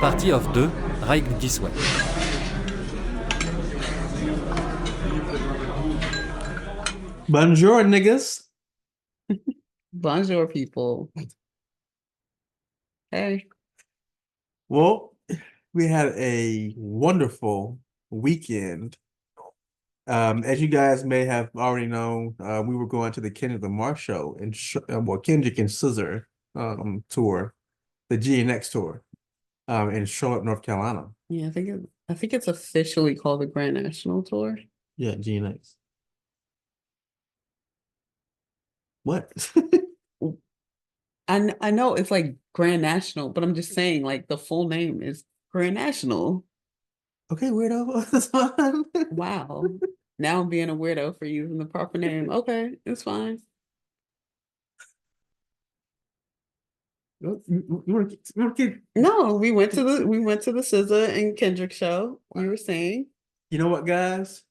Party of 2, règle 10 ouais. Bonjour, niggas. Bonjour, people. Hey. Well, we had a wonderful weekend. As you guys may have already known, we were going to the Kendrick Lamar show and Kendrick and SZA tour, the GNX tour, in Charlotte, North Carolina. Yeah, I think it's officially called the Grand National Tour. Yeah, GNX. What? I know it's like Grand National, but I'm just saying like the full name is Grand National. Okay, weirdo. That's fine. Wow. Now I'm being a weirdo for using the proper name. Okay, it's fine. You want to keep? No, we went to the SZA and Kendrick show. We were saying. You know what, guys?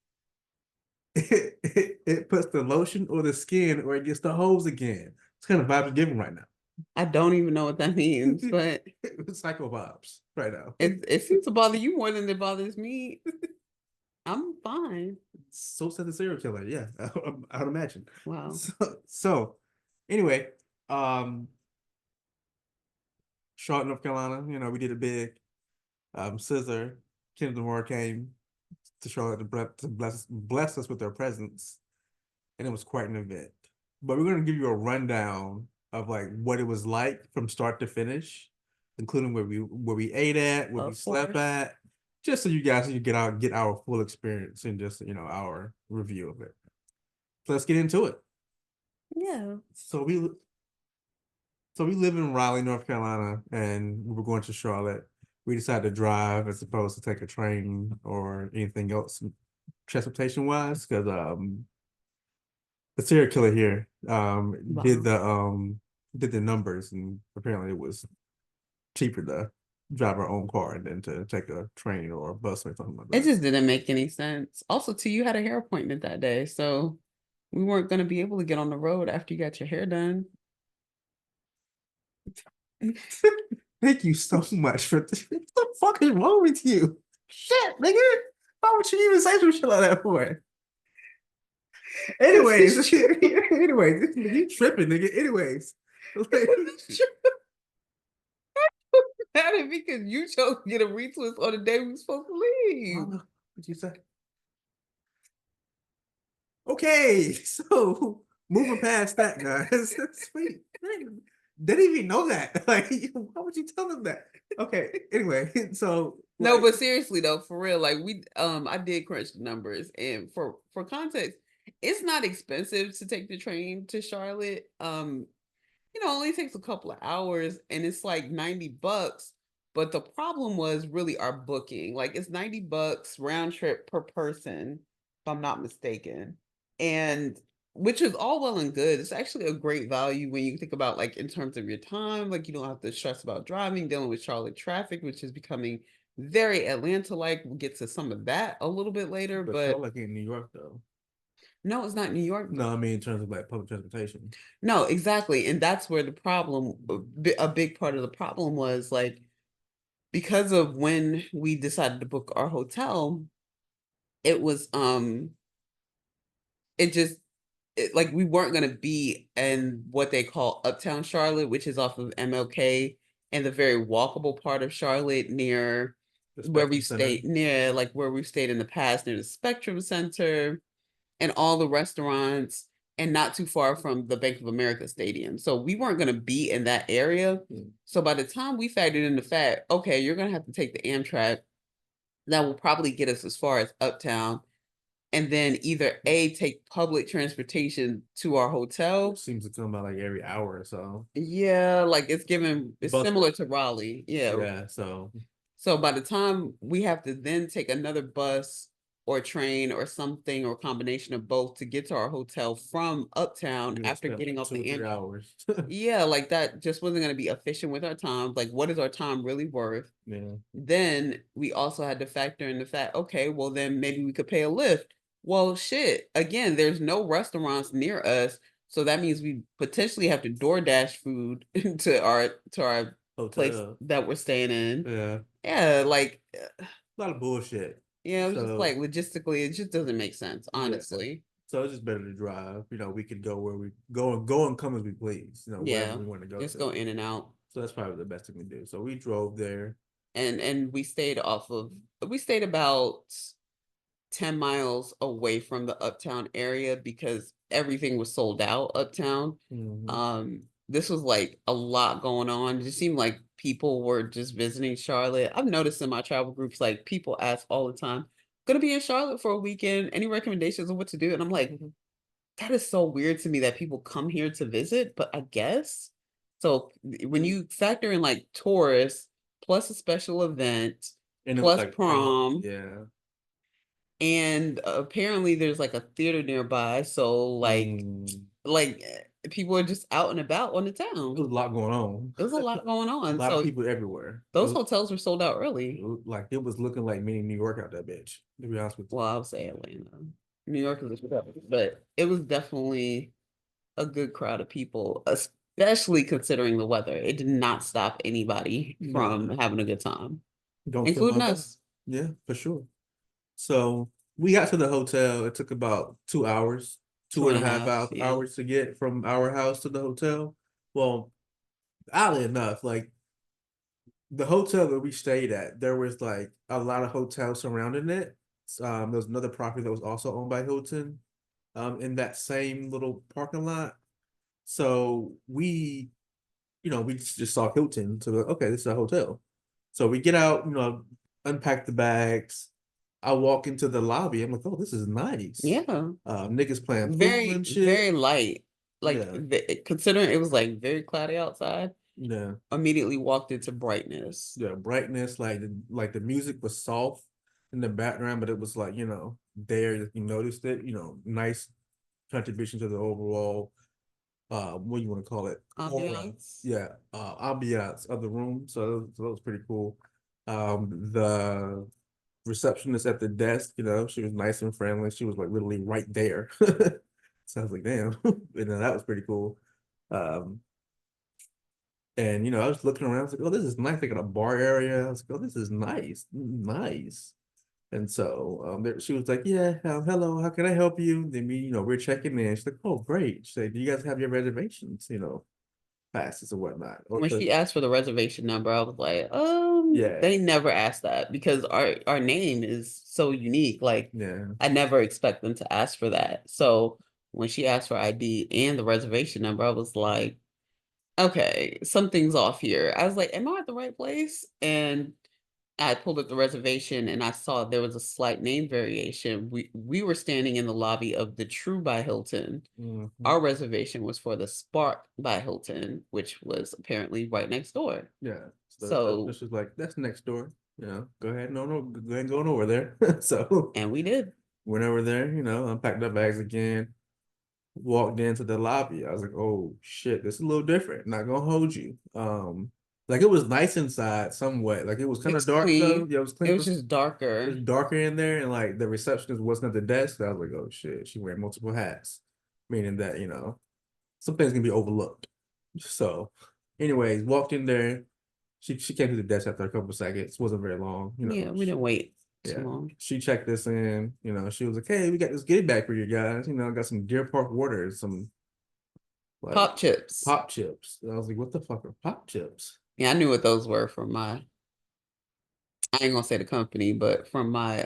It puts the lotion or the skin or it gets the hose again. It's kind of vibes giving right now. I don't even know what that means, but It's psycho vibes right now. it seems to bother you more than it bothers me. I'm fine. So said the serial killer. Yeah, I would imagine. Wow. So anyway, Charlotte, North Carolina. We did it big. SZA, Kendrick Lamar came to Charlotte to bless us with their presence, and it was quite an event. But we're going to give you a rundown of like what it was like from start to finish, including where we ate at, where we slept at, just so you guys can get our full experience and just our review of it. So let's get into it. Yeah. So we live in Raleigh, North Carolina, and we were going to Charlotte. We decided to drive as opposed to take a train or anything else transportation wise, because the serial killer here did the numbers, and apparently it was cheaper to drive our own car than to take a train or a bus or something like that. It just didn't make any sense. Also, too, you had a hair appointment that day, so we weren't going to be able to get on the road after you got your hair done. Thank you so much for what the fuck is wrong with you? Shit, nigga. Why would you even say some shit like that for? Anyways, you tripping, nigga. Anyways, like, Because you chose to get a retwist on the day we were supposed to leave. What'd you say? Okay, so moving past that, guys. Sweet. They didn't even know that. Like, why would you tell them that? Okay, anyway, so no, but seriously though, for real, like I did crunch the numbers, and for context, it's not expensive to take the train to Charlotte. It only takes a couple of hours, and it's like $90. But the problem was really our booking. Like it's $90 round trip per person, if I'm not mistaken, and which is all well and good. It's actually a great value when you think about like in terms of your time. Like you don't have to stress about driving, dealing with Charlotte traffic, which is becoming very Atlanta-like. We'll get to some of that a little bit later, but like in New York though. No, it's not New York. No, I mean in terms of like public transportation. No, exactly, and that's where the problem, a big part of the problem was like because of when we decided to book our hotel, it was like we weren't going to be in what they call Uptown Charlotte, which is off of MLK and the very walkable part of Charlotte near where we stayed, where we've stayed in the past, near the Spectrum Center and all the restaurants, and not too far from the Bank of America Stadium. So we weren't going to be in that area. So by the time we factored in the fact, okay, you're going to have to take the Amtrak, that will probably get us as far as Uptown, and then either take public transportation to our hotel. It seems to come by like every hour or so. Yeah, like it's similar to Raleigh. Yeah. Yeah. So by the time we have to then take another bus or train or something or combination of both to get to our hotel from Uptown after getting off the 3 hours. Yeah, like that just wasn't going to be efficient with our time. Like, what is our time really worth? Yeah. Then we also had to factor in the fact, okay, well then maybe we could pay a Lyft. Well, shit. Again, there's no restaurants near us, so that means we potentially have to DoorDash food to our hotel place that we're staying in. Yeah. Yeah, like A lot of bullshit. yeah, it was just So like logistically, it just doesn't make sense, Yeah. honestly. so it's just better to drive. We could go where we go and come as we please. Yeah, Wherever we want to go just to. go in and out. So that's probably the best thing to do. So we drove there. And we stayed about 10 miles away from the uptown area because everything was sold out uptown. Mhm. This was like a lot going on. It just seemed like people were just visiting Charlotte. I've noticed in my travel groups, like people ask all the time, gonna be in Charlotte for a weekend. Any recommendations on what to do? And I'm like, that is so weird to me that people come here to visit, but I guess. So when you factor in like tourists plus a special event And it was plus like prom, Yeah. and apparently there's like a theater nearby, so people are just out and about on the There town. was a lot going on. There's a lot going A on. lot of So people everywhere. those hotels were sold out early. Like it was looking like mini New York out that bitch, to be honest with you. Well, I would say Atlanta. New York is a but it was definitely a good crowd of people, especially considering the weather. It did not stop anybody from having a good time, Don't feel including my us. Yeah, for sure. So we got to the hotel. It took about 2 hours, two Two and and a a half half, yeah. hours to get from our house to the hotel. Well, oddly enough, like the hotel that we stayed at, there was like a lot of hotels surrounding it. There was another property that was also owned by Hilton, in that same little parking lot. So we just saw Hilton. So we're like, okay, this is a hotel. So we get out, unpack the bags. I walk into the lobby. I'm like, oh, this is nice. Yeah. Niggas playing pool Very, and shit. very light. Like Yeah. considering it was like very cloudy outside, Yeah. immediately walked into brightness. Yeah. Brightness, like the music was soft in the background, but it was like, there you noticed it, nice contribution to the overall what do you want to call it? Aura. Ambiance. Yeah, ambiance of the room. So that was pretty cool. The receptionist at the desk, she was nice and friendly. She was like literally right there. So I was like, damn. And then that was pretty cool. Um, and I was looking around, I was like, oh, this is nice. They got a bar area. I was like, oh, this is nice, nice. And so she was like, yeah, hello, how can I help you? Then we're checking in. She's like, oh, great. She said, do you guys have your reservations, passes or whatnot? When she asked for the reservation number, I was like, Yeah. they never asked that because our name is so unique. Like, Yeah. I never expect them to ask for that. So when she asked for ID and the reservation number, I was like, okay, something's off here. I was like, am I at the right place? And I pulled up the reservation and I saw there was a slight name variation. We were standing in the lobby of the True by Hilton. Mhm. Our reservation was for the Spark by Hilton, which was apparently right next door. Yeah. So this was like, that's next door. Go ahead. No, go ahead and go on over there. So and we did. went over there, unpacked our bags again, walked into the lobby. I was like, oh shit, this is a little different. Not gonna hold you. Like it was nice inside somewhat. Like it was kind of dark though. Clean. Yeah, it was clean. It was just darker. It was darker in there, and like the receptionist wasn't at the desk. I was like, oh shit, she wearing multiple hats, meaning that some things can be overlooked. So, anyways, walked in there. She came to the desk after a couple of seconds. Wasn't very long. Yeah, we didn't wait too Yeah. long. She checked this in. She was like, "Hey, we got this goodie bag for you guys. Got some Deer Park water, some like Pop chips. pop chips." And I was like, "What the fuck are pop chips?" Yeah, I knew what those were from I ain't gonna say the company, but from my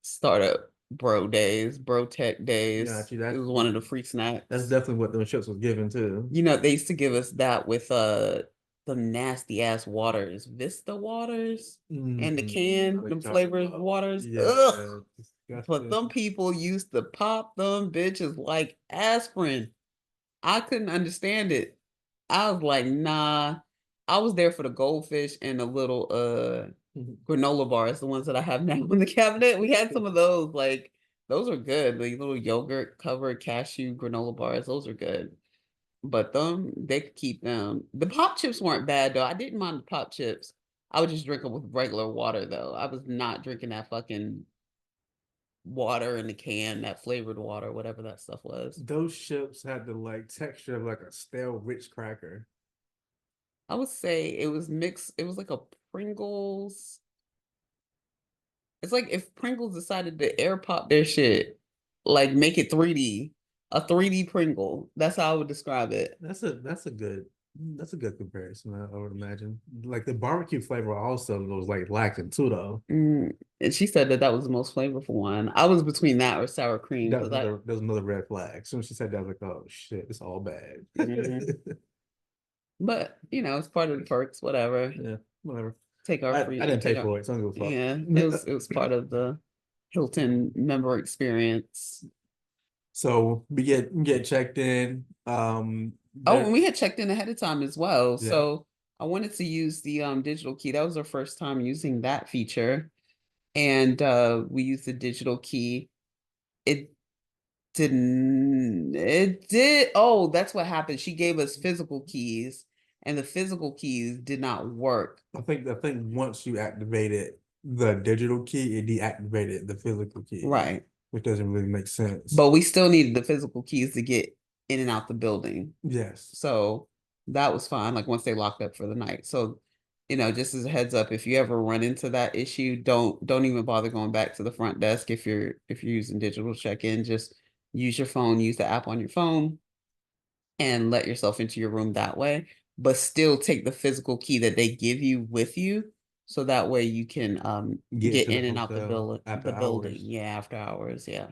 startup bro tech days. Got you. It was one of the free snacks. That's definitely what those chips was given too. They used to give us that with the nasty ass waters, Vista waters, and the can, them flavored waters. Yeah. Ugh. But them people used to pop them bitches like aspirin. I couldn't understand it. I was like, nah. I was there for the goldfish and the little granola bars, the ones that I have now in the cabinet. We had some of those. Like, those are good. The little yogurt covered cashew granola bars, those are good. But they could keep them. The pop chips weren't bad though. I didn't mind the pop chips. I would just drink them with regular water though. I was not drinking that fucking water in the can, that flavored water, whatever that stuff was. Those chips had the like texture of like a stale rich cracker. I would say it was mixed. It was like a Pringles. It's like if Pringles decided to air pop their shit, like make it 3D, a 3D Pringle. That's how I would describe it. That's a good comparison. I would imagine. Like the barbecue flavor also was like lacking too, though. And she said that was the most flavorful one. I was between that or sour cream. That was another red flag. As soon as she said that, I was like, oh shit, it's all bad. But it's part of the perks, whatever. Yeah, whatever. Take our I free. didn't pay for it, so I don't give a fuck. Yeah, it was part of the Hilton member experience. So we get checked in. And we had checked in ahead of time as well. Yeah. So I wanted to use the digital key. That was our first time using that feature. And we used the digital key. It did. Oh, that's what happened. She gave us physical keys, and the physical keys did not work. I think once you activated the digital key, it deactivated the physical key. Right. Which doesn't really make sense. But we still needed the physical keys to get in and out the building. Yes. So that was fine, like once they locked up for the night. So, just as a heads up, if you ever run into that issue, don't even bother going back to the front desk if you're using digital check-in. Just use your phone, use the app on your phone, and let yourself into your room that way. But still take the physical key that they give you with you, so that way you can get in and out the building. Yeah, after hours. Yeah.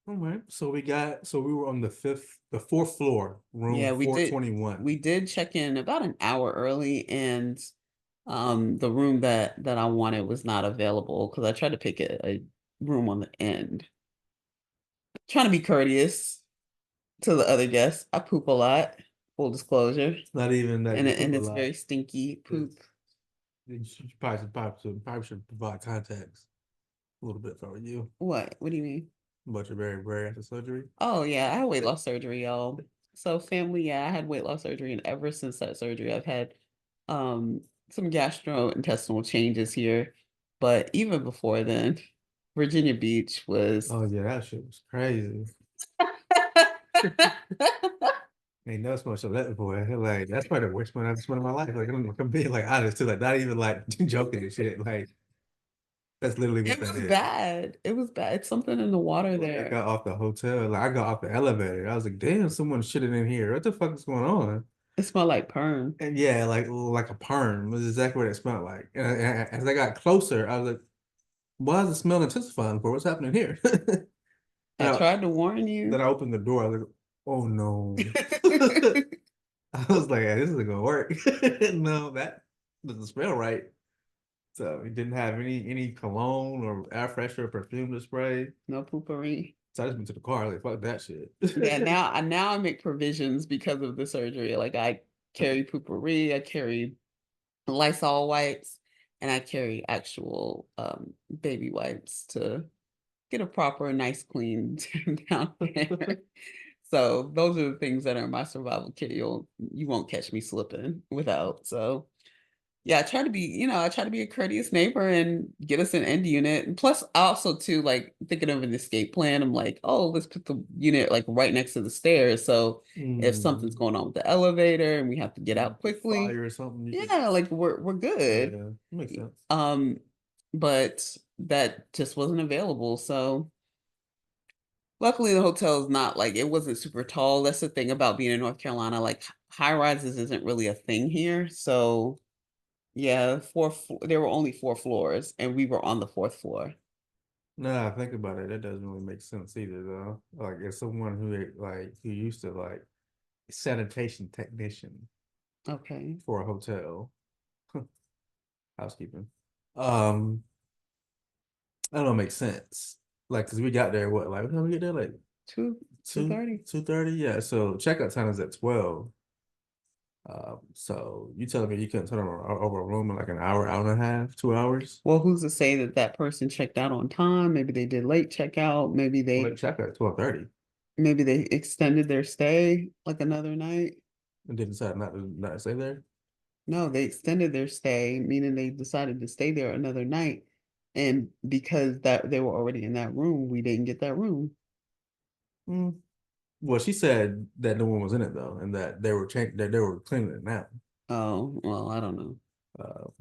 All right. So we were on the fourth floor, room 421. We did check in about an hour early, and the room that I wanted was not available because I tried to pick a room on the end. Trying to be courteous to the other guests. I poop a lot, full disclosure. It's not even that. And it's very stinky poop. You probably should provide context a little bit if I were you. What do you mean? About your bariatric surgery? Oh yeah, I had weight loss surgery, y'all. So family, I had weight loss surgery, and ever since that surgery, I've had some gastrointestinal changes here. But even before then, Virginia Beach was. Oh yeah, that shit was crazy. Ain't no much of that boy. Like that's probably the worst one I've spent in my life. Like I'm being like honest too, like not even like joking and shit. Like that's literally what that is. Bad. It was bad. It's something in the water there. I got off the hotel. Like I got off the elevator. I was like, damn, someone shitted in here. What the fuck is going on? It smelled like perm. And yeah, like a perm was exactly what it smelled like. And as I got closer, I was like, why is the smell intensifying for? What's happening here? I tried to warn you. Then I opened the door. I was like, oh no. I was like, this isn't gonna work. No, that doesn't smell right. So he didn't have any cologne or air freshener or perfume to spray. No poopery. So I just went to the car, like, fuck that shit. Yeah, now I make provisions because of the surgery. Like I carry poopery, I carry Lysol wipes, and I carry actual baby wipes to get a proper, nice, clean down there. So those are the things that are in my survival kit. You won't catch me slipping without. So yeah, I try to be a courteous neighbor and get us an end unit. And plus, also too, like thinking of an escape plan. I'm like, oh, let's put the unit like right next to the stairs. So if something's going on with the elevator and we have to get out quickly, fire or something. Like we're good. Yeah, makes sense. But that just wasn't available. So luckily, the hotel is not like it wasn't super tall. That's the thing about being in North Carolina. Like high rises isn't really a thing here. So yeah, there were only 4 floors, and we were on the 4th floor. No, think about it. That doesn't really make sense either, though. Like, as someone who used to like sanitation technician. Okay. For a hotel, housekeeping. I don't know, make sense. Like, cause we got there, what time we get there? Like 2:30. 2:30, yeah. So checkout time is at 12. So you telling me you couldn't turn over a room in like an hour and a half, 2 hours? Well, who's to say that person checked out on time? Maybe they did late checkout. Maybe they checked out at 12:30. Maybe they extended their stay like another night. And did decide not to stay there? No, they extended their stay, meaning they decided to stay there another night. And because that they were already in that room, we didn't get that room. Well, she said that no one was in it though, and that they were cleaning it now. Oh, well, I don't know. Um,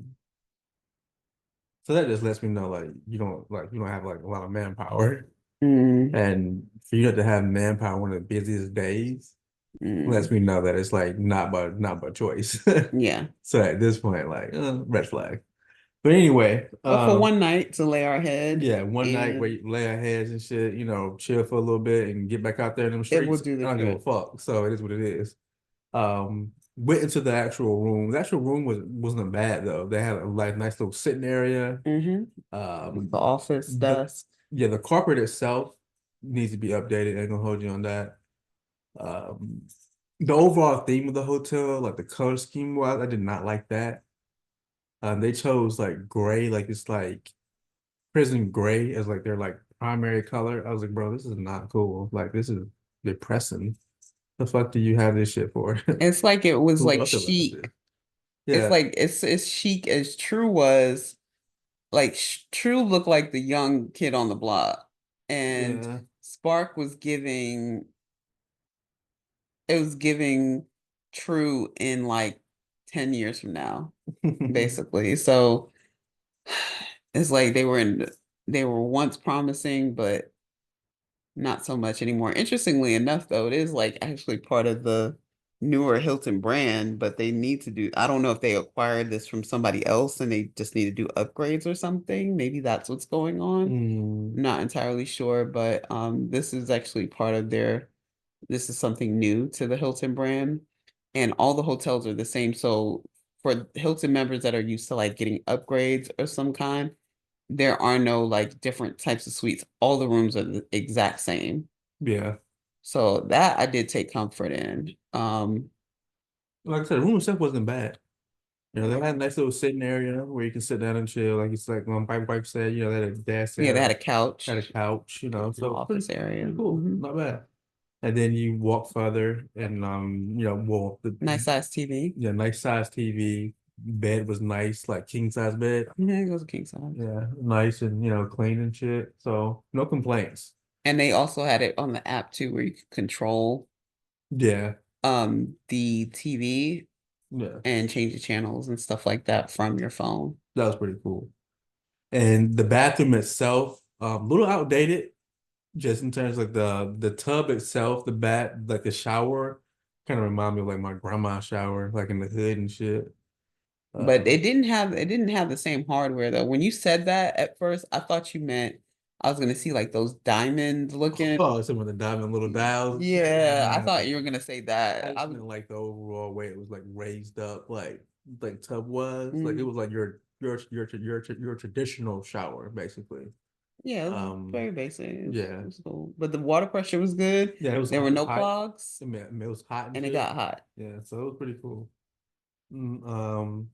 so that just lets me know like you don't have like a lot of manpower, and for you to have manpower one of the busiest days lets me know that it's like not by choice. Yeah. So at this point, like red flag. But anyway, But for one night to lay our head, yeah, one night where and you lay our heads and shit, chill for a little bit and get back out there in them it will streets. do the I don't give a trick. fuck. So it is what it is. Went into the actual room. The actual room wasn't bad though. They had a like nice little sitting area. The office desk. The carpet itself needs to be updated. Ain't gonna hold you on that. Um, the overall theme of the hotel, like the color scheme was, I did not like that. They chose like gray, like it's like prison gray as like their like primary color. I was like, bro, this is not cool. Like this is depressing. The fuck do you have this shit for? It's like it was Who like else did that chic. shit? It's Yeah, like it's chic as True was. Like True looked like the young kid on the block, and yeah. Spark was giving. It was giving True in like 10 years from now, basically. So it's like they were once promising, but not so much anymore. Interestingly enough, though, it is like actually part of the newer Hilton brand, but they need to do, I don't know if they acquired this from somebody else and they just need to do upgrades or something. Maybe that's what's going on. Mm, Not entirely sure, but this is actually part of this is something new to the Hilton brand. And all the hotels are the same. So for Hilton members that are used to like getting upgrades of some kind, there are no like different types of suites. All the rooms are the exact same. yeah. So that I did take comfort in. Like I said, the room itself wasn't bad. They had a nice little sitting area where you can sit down and chill. Like it's like my wife said, they had a desk Yeah, they there, had a couch, had a couch, so office area. pretty cool, not bad. And then you walk further and well Nice size TV. nice size TV. Bed was nice, like king size bed. It was a king size. Yeah, nice and clean and shit. So no complaints. And they also had it on the app too, where you could control Yeah, the TV yeah, and change the channels and stuff like that from your phone. that was pretty cool. And the bathroom itself, a little outdated, just in terms of the tub itself, the bath, like the shower, kind of remind me of like my grandma's shower, like in the hood and shit. But it didn't have the same hardware though. When you said that at first, I thought you meant I was gonna see like those diamond looking. Oh, some of the diamond little dials. Yeah, I Yeah, thought you were gonna say that. I just meant like the overall way it was like raised up, like tub was, like it was like your traditional shower basically. Yeah, it was Um, very basic. yeah, It was cool. But the water pressure was good. yeah, it was There were no hot. clogs, It was hot and and it shit. got hot. Yeah, so it was pretty cool. Mm,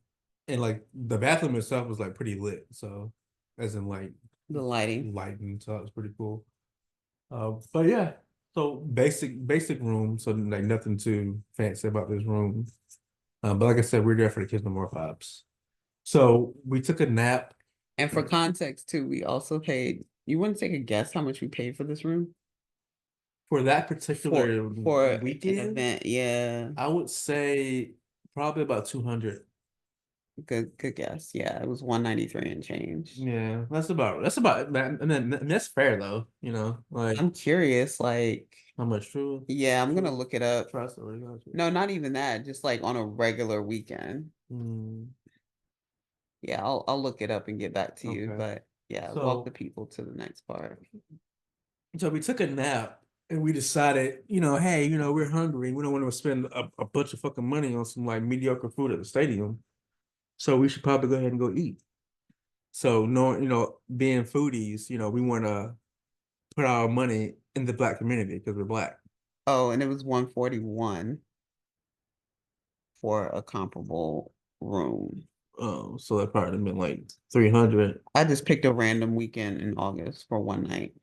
and like the bathroom itself was like pretty lit, so as in like The lighting. lighting, so it was pretty cool. But yeah, so basic room, so like nothing too fancy about this room. But like I said, we're there for the kids no more vibes. So we took a nap And for context too, we also paid. You want to take a guess how much we paid for this room? for that particular For an weekend. event, yeah. I would say probably about 200. Good guess. Yeah, it was 193 and change. Yeah, that's about that, and then that's fair though. Like I'm curious, like, how much true? yeah, I'm gonna look it up. Trust or got you. No, not even that, just like on a regular weekend. Mm, Yeah, I'll look it up and get back to you. okay. But yeah, So walk the people to the next part. so we took a nap and we decided, hey, we're hungry. We don't want to spend a bunch of fucking money on some like mediocre food at the stadium. So we should probably go ahead and go eat. So knowing, being foodies, we want to put our money in the black community because we're black. Oh, and it was 141 for a comparable room. Oh, so that probably been like 300. I just picked a random weekend in August for one night.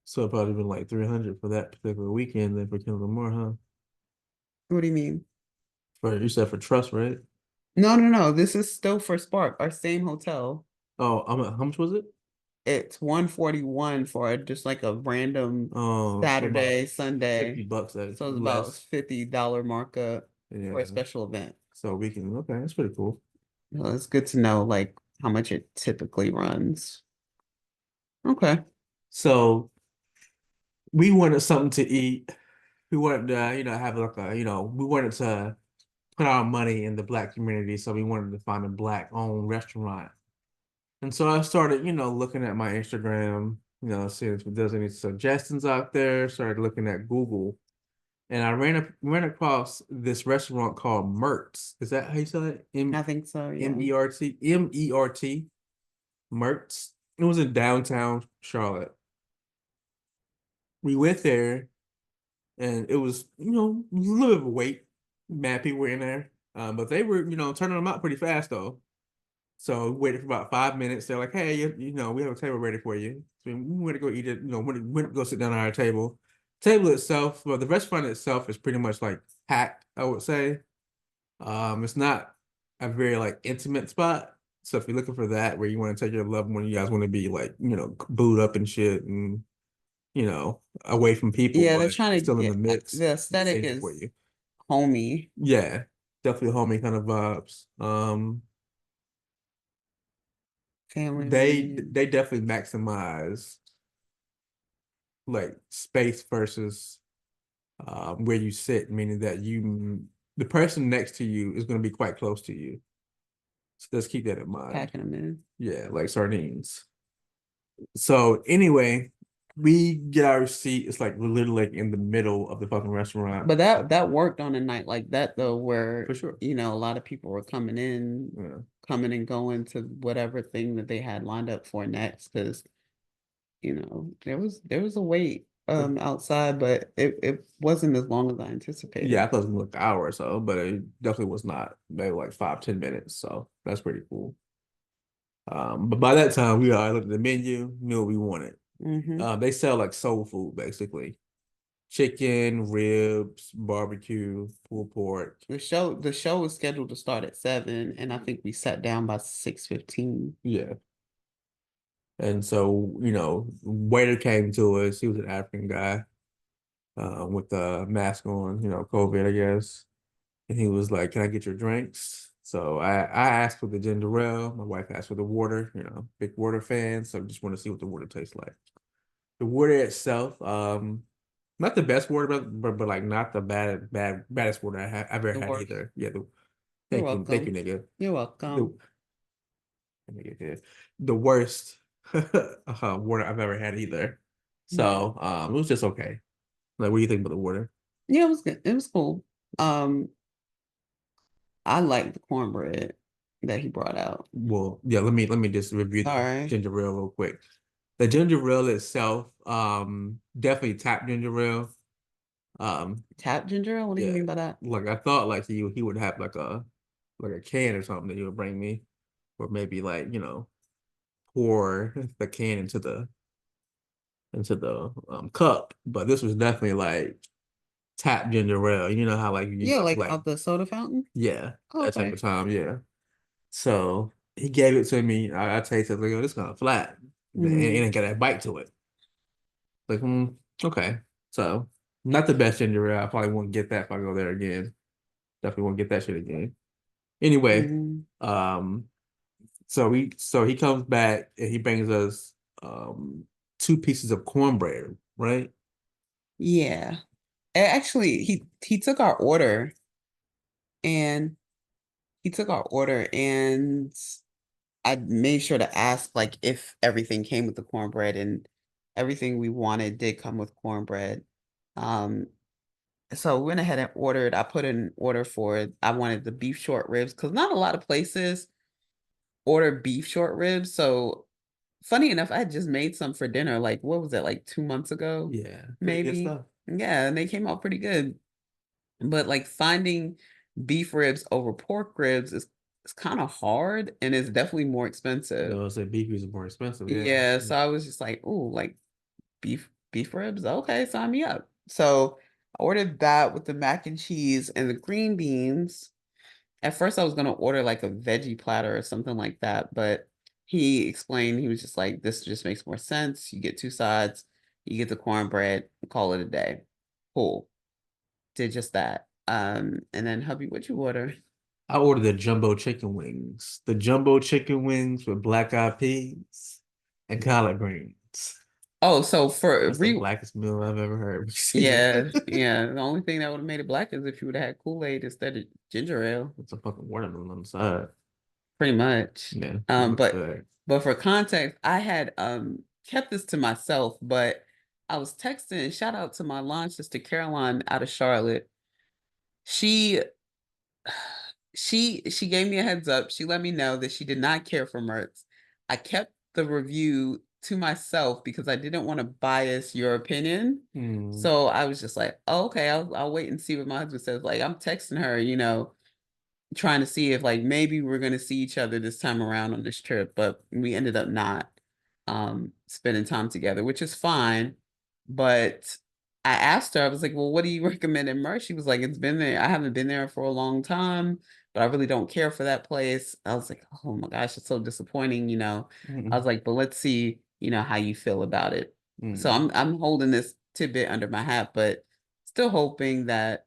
So it probably been like 300 for that particular weekend. Then for Kendall more, huh? What do you mean? You said for trust, right? No. This is still for Spark, our same hotel. Oh, how much was it? It's 141 for just like a random Oh, Saturday, $50. Sunday. $50 So it's about less. $50 markup for Yeah. a special event. So we can, okay, that's pretty cool. Well, it's good to know like how much it typically runs. Okay. So we wanted something to eat. We wanted to, have like a, we wanted to put our money in the Black community. So we wanted to find a Black-owned restaurant. And so I started, looking at my Instagram, seeing if there's any suggestions out there. Started looking at Google, and I ran across this restaurant called Mertz. Is that how you say it? I think so, yeah. Mert, Mertz. It was in downtown Charlotte. We went there, and it was, a little bit of a wait. Mad people were in there, but they were, turning them out pretty fast though. So we waited for about 5 minutes. They're like, "Hey, we have a table ready for you." So we went to go eat it. Went to go sit down at our table. Table itself, well, the restaurant itself is pretty much like packed, I would say. It's not a very like intimate spot. So if you're looking for that, where you want to take your loved one, you guys want to be like, booed up and shit, and away from people, Yeah, they're but trying to still in the get mix. the aesthetic Safe for is you. homey, Yeah, definitely homey kind of vibes. family They reunion. they definitely maximize like space versus where you sit, meaning that the person next to you is going to be quite close to you. So let's keep that in mind. Packing them in. Yeah, like sardines. So anyway, we get our seat. It's like we're literally like in the middle of the fucking restaurant. But that worked on a night like that though, where For sure. a lot of people were coming in, Yeah. coming and going to whatever thing that they had lined up for next, because there was a wait outside, but it wasn't as long as I anticipated. Yeah, I thought it was gonna look an hour or so, but it definitely was not. Maybe like 5-10 minutes. So that's pretty cool. But by that time, we already looked at the menu, knew what we wanted. They sell like soul food, basically. Chicken, ribs, barbecue, pulled pork. The show was scheduled to start at 7, and I think we sat down by 6:15. Yeah. And so, waiter came to us. He was an African guy, with the mask on, COVID, I guess. And he was like, "Can I get your drinks?" So I asked for the ginger ale. My wife asked for the water, big water fan. So just want to see what the water tastes like. The water itself, not the best water, but like not the baddest water I've ever had worst. either. Yeah, You're thank you, welcome. nigga. You're welcome. Nigga did the worst water I've ever had either. So it was just okay. Like, what do you think about the water? Yeah, it was good. It was cool. I like the cornbread that he brought out. Well, yeah, let me just review the Sorry. ginger ale real quick. The ginger ale itself, definitely tap ginger ale. Tap ginger ale? What do you Yeah, mean by that? like I thought, like he would have like a can or something that he would bring me, or maybe like pour the can into the cup. But this was definitely like tap ginger ale. You know how like Yeah, like out the soda fountain? yeah, Oh, that type okay. of time, yeah. So he gave it to me. I tasted like, oh, this kind of flat. It ain't got that bite to it. Like, okay. So not the best ginger ale. I probably won't get that if I go there again. Definitely won't get that shit again. Anyway, so he comes back and he brings us 2 pieces of cornbread, right? Yeah. Actually, he took our order, and I made sure to ask like if everything came with the cornbread, and everything we wanted did come with cornbread. So we went ahead and ordered. I put in an order for I wanted the beef short ribs, because not a lot of places order beef short ribs. So funny enough, I had just made some for dinner. Like, what was it, like 2 months ago? Yeah, pretty good Maybe. stuff. Yeah, and they came out pretty good. But like finding beef ribs over pork ribs is kind of hard, and it's definitely more expensive. Those say beef is more expensive. Yeah. Yeah, so I was just like, "Ooh, like beef ribs? Okay, sign me up." So I ordered that with the mac and cheese and the green beans. At first, I was gonna order like a veggie platter or something like that, but he explained, he was just like, "This just makes more sense. You get 2 sides, you get the cornbread, call it a day." Cool. Did just that. And then hubby, what'd you order? I ordered the jumbo chicken wings. The jumbo chicken wings with black eyed peas and collard greens. Oh, so for That's the blackest meal I've ever heard. yeah. The only thing that would have made it black is if you would have had Kool-Aid instead of ginger ale. It's a fucking watermelon on the side. Pretty much. Yeah. But for context, I had kept this to myself, but I was texting, shout out to my launch sister Caroline out of Charlotte. She gave me a heads up. She let me know that she did not care for Mertz. I kept the review to myself because I didn't want to bias your opinion. So I was just like, oh, okay, I'll wait and see what my husband says. Like, I'm texting her, trying to see if like maybe we're gonna see each other this time around on this trip, but we ended up not spending time together, which is fine. But I asked her, I was like, well, what do you recommend in Merch? She was like, it's been there. I haven't been there for a long time, but I really don't care for that place. I was like, oh my gosh, it's so disappointing, I was like, but let's see, how you feel about it. So I'm holding this tidbit under my hat, but still hoping that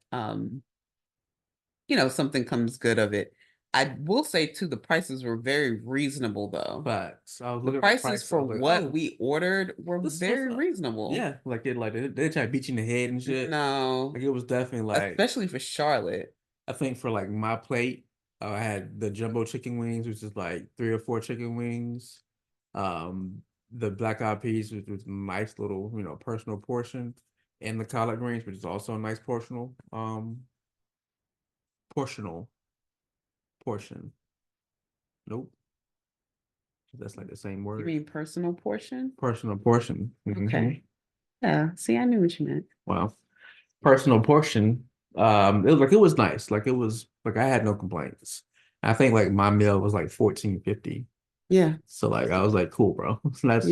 something comes good of it. I will say too, the prices were very reasonable though. But so I was The looking prices at for like, what we ordered were this very was reasonable. Yeah, like they try to beat you in the head and shit. No, Like it was definitely like, especially for Charlotte. I think for like my plate, I had the jumbo chicken wings, which is like 3 or 4 chicken wings. The black eyed peas, which was a nice little, personal portion, and the collard greens, which is also a nice portional portion. Nope. That's like the same You word. mean personal portion? Personal portion. Okay. Yeah. See, I knew what you meant. Well, personal portion. It was nice. Like it was like I had no complaints. I think like my meal was like $14.50. Yeah. So like I was like, cool, bro. That's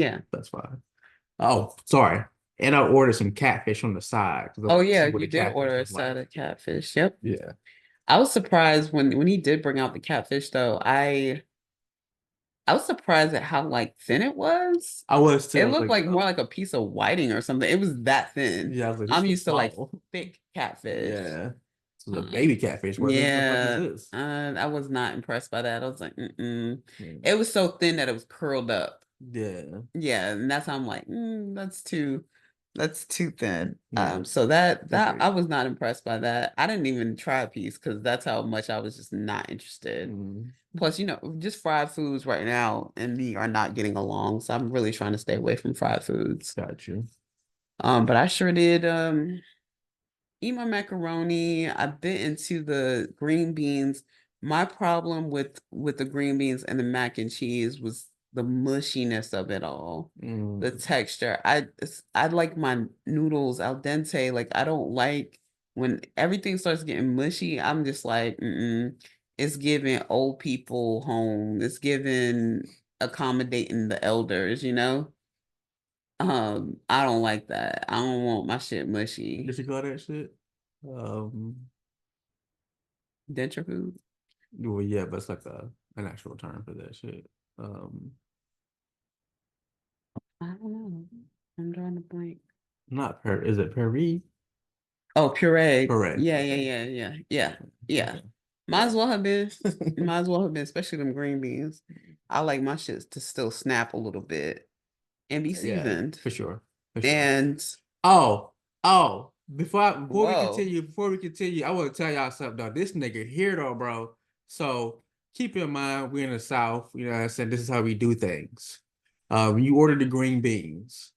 fine. Oh, sorry. And I ordered some catfish on the side. Oh yeah, you did order a side of catfish. Yep. Yeah. I was surprised when he did bring out the catfish though. I was surprised at how like thin it was. I was too. It looked like more like a piece of whiting or something. It was that thin. Yeah, I was like, I'm used to like thick catfish. Yeah. This is a baby catfish. What Yeah, the fuck is this? I was not impressed by that. I was like, It was so thin that it was curled up. Yeah. Yeah, and that's how I'm like, that's too thin. Yeah. So that I was not impressed by that. I didn't even try a piece because that's how much I was just not interested. Plus, just fried foods right now and me are not getting along. So I'm really trying to stay away from fried foods. Got you. But I sure did eat my macaroni. I bit into the green beans. My problem with the green beans and the mac and cheese was the mushiness of it all. The texture. I like my noodles al dente. Like I don't like when everything starts getting mushy. I'm just like, it's giving old people home. It's giving accommodating the elders, I don't like that. I don't want my shit mushy. Did you call that shit? Denture food? Well, yeah, but it's like an actual term for that shit. I don't know. I'm drawing a blank. Is it puree? Oh, puree. Puree. Yeah. Okay. Might as well have been. Might as well have been, especially them green beans. I like my shit to still snap a little bit and be seasoned. For sure. And before we continue, I want to tell y'all something though. This nigga here though, bro. So keep in mind we're in the South, you know what I'm saying? This is how we do things. When you order the green beans,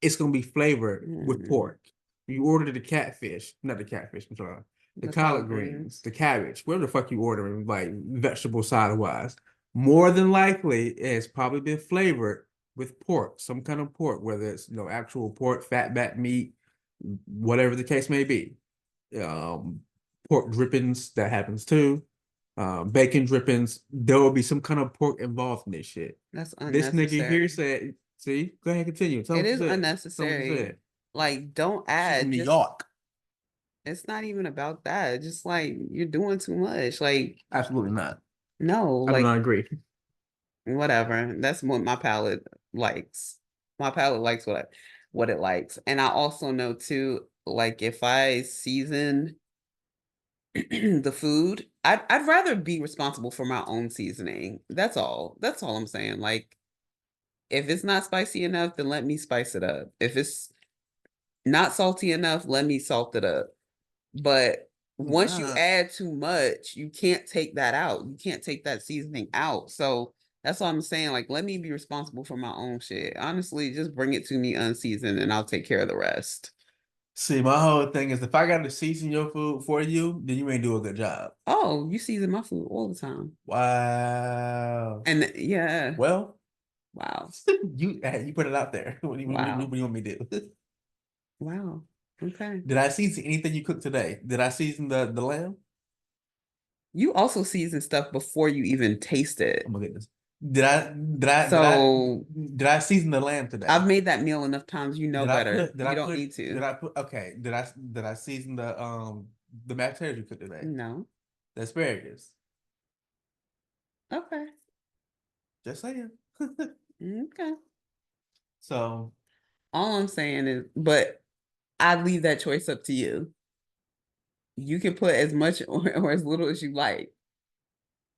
it's gonna be flavored with pork. You order the catfish, not the catfish, I'm sorry. The collard greens, the cabbage, whatever the fuck you ordering, like vegetable side wise, more than likely it's probably been flavored with pork, some kind of pork, whether it's actual pork, fat back meat, whatever the case may be. Pork drippings, that happens too. Bacon drippings, there will be some kind of pork involved in this shit. That's unnecessary. This nigga here said, see, go ahead, continue. It is unnecessary. Like, don't add. New York. It's not even about that. Just like you're doing too much. Like, absolutely not. No, I do not agree. Whatever. That's what my palate likes. My palate likes what it likes. And I also know too, like if I season the food. I'd rather be responsible for my own seasoning. That's all. That's all I'm saying. Like, if it's not spicy enough, then let me spice it up. If it's not salty enough, let me salt it up. But once you Nah. add too much, you can't take that out. You can't take that seasoning out. So that's what I'm saying. Like, let me be responsible for my own shit. Honestly, just bring it to me unseasoned and I'll take care of the rest. See, my whole thing is if I got to season your food for you, then you ain't do a good job. Oh, you season my food all the time. Wow. And yeah, Well, wow. you put it out there. What do Wow. you want me to do? Wow. Okay. Did I season anything you cooked today? Did I season the lamb? You also season stuff before you even taste it. Oh my goodness. So Did I season the lamb today? I've made that meal enough times, you know better. You don't need to. Did I season the mashed potatoes you cooked today? No. The asparagus. Okay. Just saying. Okay. So All I'm saying is, but I leave that choice up to you. You can put as much or as little as you like.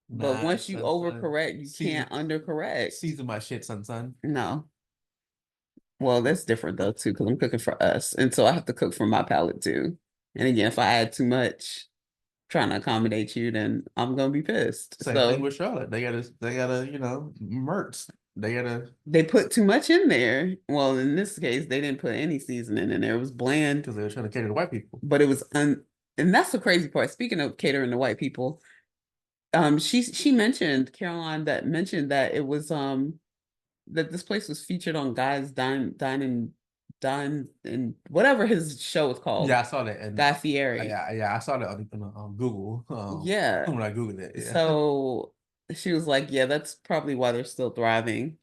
But once you overcorrect, you can't undercorrect. Season my shit, son. No. Well, that's different though too, because I'm cooking for us, and so I have to cook for my palate too. And again, if I add too much, trying to accommodate you, then I'm gonna be pissed. Same thing with Charlotte. They gotta, merch. They put too much in there. Well, in this case, they didn't put any seasoning in there. It was bland because they were trying to cater to white people. But it was and that's the crazy part. Speaking of catering to white people, she mentioned Caroline that mentioned that it was that this place was featured on Guy's Dine and whatever his show was called. Yeah, I saw that. And Guy Fieri. I saw that on Google. Yeah. When I Googled it. Yeah. So she was like, yeah, that's probably why they're still thriving.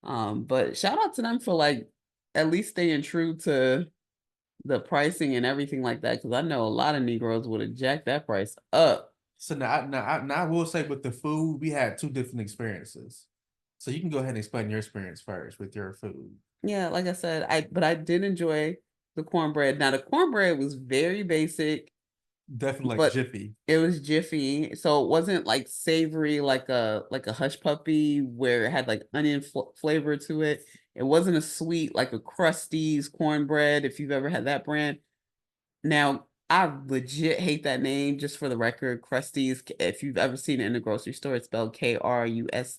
But shout out to them for like at least staying true to the pricing and everything like that, because I know a lot of Negroes would have jacked that price up. So now I will say with the food, we had two different experiences. So you can go ahead and explain your experience first with your food. Yeah, like I said, I did enjoy the cornbread. Now the cornbread was very basic. Definitely like Jiffy. It was Jiffy, so it wasn't like savory like a hush puppy where it had like onion flavor to it. It wasn't a sweet like a Krusty's cornbread if you've ever had that brand. Now I legit hate that name. Just for the record, Krusty's. If you've ever seen it in the grocery store, it's spelled Krusteaz.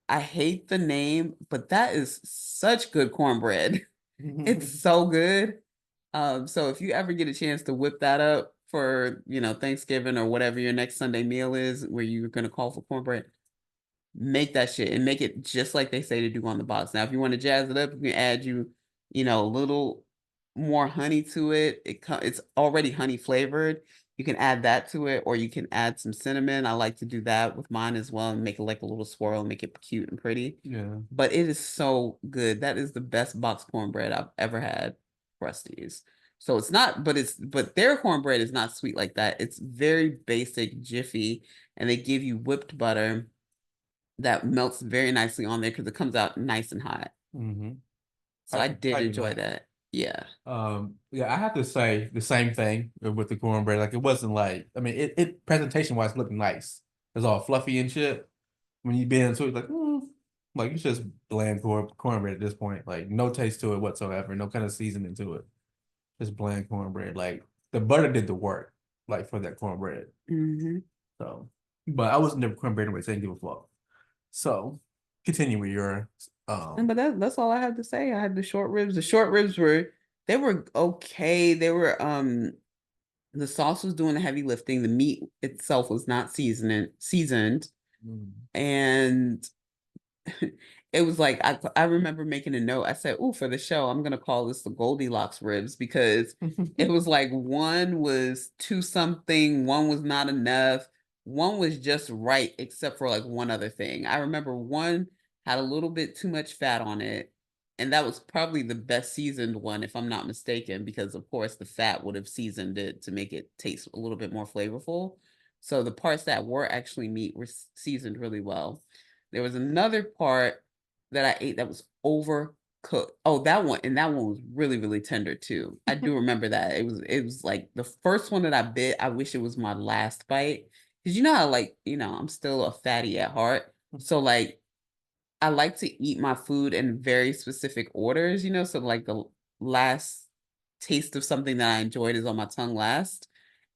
I hate the name, but that is such good cornbread. It's so good. So if you ever get a chance to whip that up for, Thanksgiving or whatever your next Sunday meal is, where you're gonna call for cornbread, make that shit and make it just like they say to do on the box. Now, if you want to jazz it up, you can add a little more honey to it. It's already honey flavored. You can add that to it, or you can add some cinnamon. I like to do that with mine as well and make it like a little swirl and make it cute and pretty. Yeah. But it is so good. That is the best box cornbread I've ever had, Krusty's. So it's not, but their cornbread is not sweet like that. It's very basic, Jiffy, and they give you whipped butter that melts very nicely on there because it comes out nice and hot. Mm-hmm. So I did enjoy that. Yeah. Yeah, I have to say the same thing with the cornbread. Like it wasn't like, I mean, it presentation wise looked nice. It's all fluffy and shit. When you bit into it, like it's just bland cornbread at this point. Like no taste to it whatsoever, no kind of seasoning to it. Just bland cornbread. Like the butter did the work, like for that cornbread. Mm-hmm. So, but I wasn't never cornbread anyway, so I didn't give a fuck. So, continue with your But that's all I have to say. I had the short ribs. The short ribs were okay. They were the sauce was doing the heavy lifting. The meat itself was not seasoned. And it was like I remember making a note. I said, "Oh, for the show, I'm gonna call this the Goldilocks ribs," because it was like one was too something, one was not enough, one was just right, except for like one other thing. I remember one had a little bit too much fat on it, and that was probably the best seasoned one, if I'm not mistaken, because of course the fat would have seasoned it to make it taste a little bit more flavorful. So the parts that were actually meat were seasoned really well. There was another part that I ate that was cooked. Oh, that one, and that one was really, really tender too. I do remember that. It was like the first one that I bit. I wish it was my last bite. Because you know how, like, I'm still a fatty at heart. So like I like to eat my food in very specific orders, so like the last taste of something that I enjoyed is on my tongue last.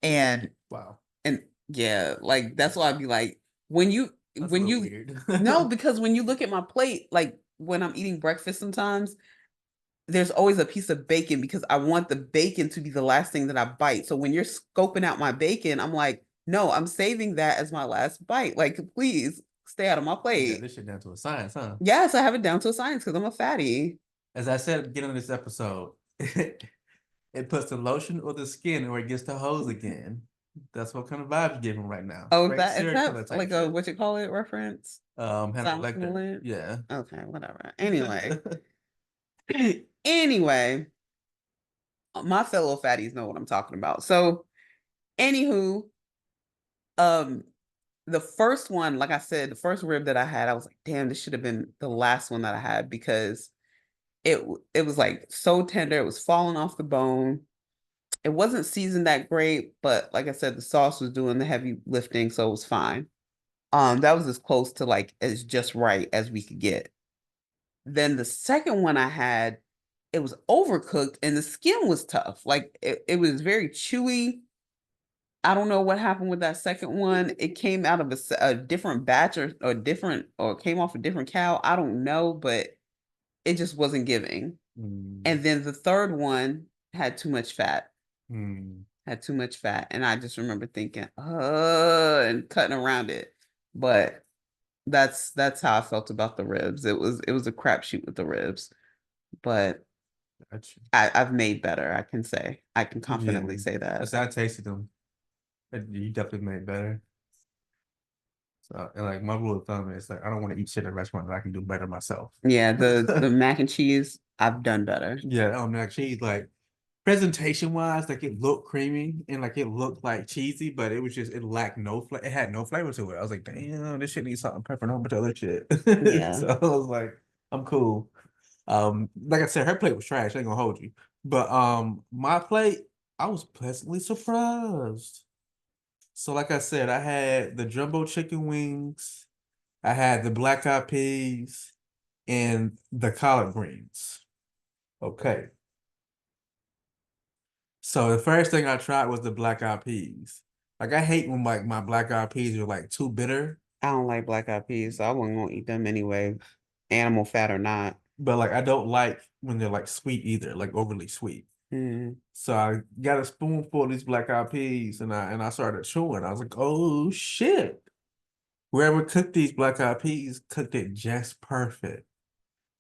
And Wow. and yeah, like that's why I'd be like, when you That's a when little you weird. no, because when you look at my plate, like when I'm eating breakfast sometimes, there's always a piece of bacon because I want the bacon to be the last thing that I bite. So when you're scoping out my bacon, I'm like, no, I'm saving that as my last bite. Like, please stay out of my Yeah, plate. this shit down to a science, huh? Yes, I have it down to a science because I'm a fatty. As I said at the beginning of this episode, it puts the lotion or the skin where it gets the hose again. That's what kind of vibes you're giving right now. Oh, Straight is serial that killer type like a shit. what you call it reference? Hannibal Silence of the Lecter. Lambs? Yeah. Okay, whatever. Anyway, my fellow fatties know what I'm talking about. So, anywho, um, the first one, like I said, the first rib that I had, I was like, damn, this should have been the last one that I had because it was like so tender, it was falling off the bone. It wasn't seasoned that great, but like I said, the sauce was doing the heavy lifting, so it was fine. That was as close to like as just right as we could get. Then the second one I had, it was overcooked and the skin was tough. Like it was very chewy. I don't know what happened with that second one. It came out of a different batch or different or came off a different cow. I don't know, but it just wasn't giving. And then the third one had too much fat. Had too much fat. And I just remember thinking, and cutting around it. But that's how I felt about the ribs. It was a crapshoot with the ribs. But I've made better, I can say. I can confidently say that. As I tasted them, you definitely made better. So, and like my rule of thumb is like I don't want to eat shit at a restaurant that I can do better myself. Yeah, the mac and cheese, I've done better. Yeah, mac and cheese, like presentation wise, like it looked creamy and like it looked like cheesy, but it was just it lacked no flavor. It had no flavor to it. I was like, damn, this shit needs salt and pepper and a whole bunch of other shit. Yeah. So I was like, I'm cool. Like I said, her plate was trash. I ain't gonna hold you, but my plate, I was pleasantly surprised. So like I said, I had the jumbo chicken wings, I had the black eyed peas, and the collard greens. Okay. So the first thing I tried was the black eyed peas. Like I hate when like my black eyed peas are like too bitter. I don't like black eyed peas, so I wasn't gonna eat them anyway, animal fat or not. But like I don't like when they're like sweet either, like overly sweet. So I got a spoonful of these black eyed peas and I started chewing. I was like, oh shit. Whoever cooked these black eyed peas cooked it just perfect.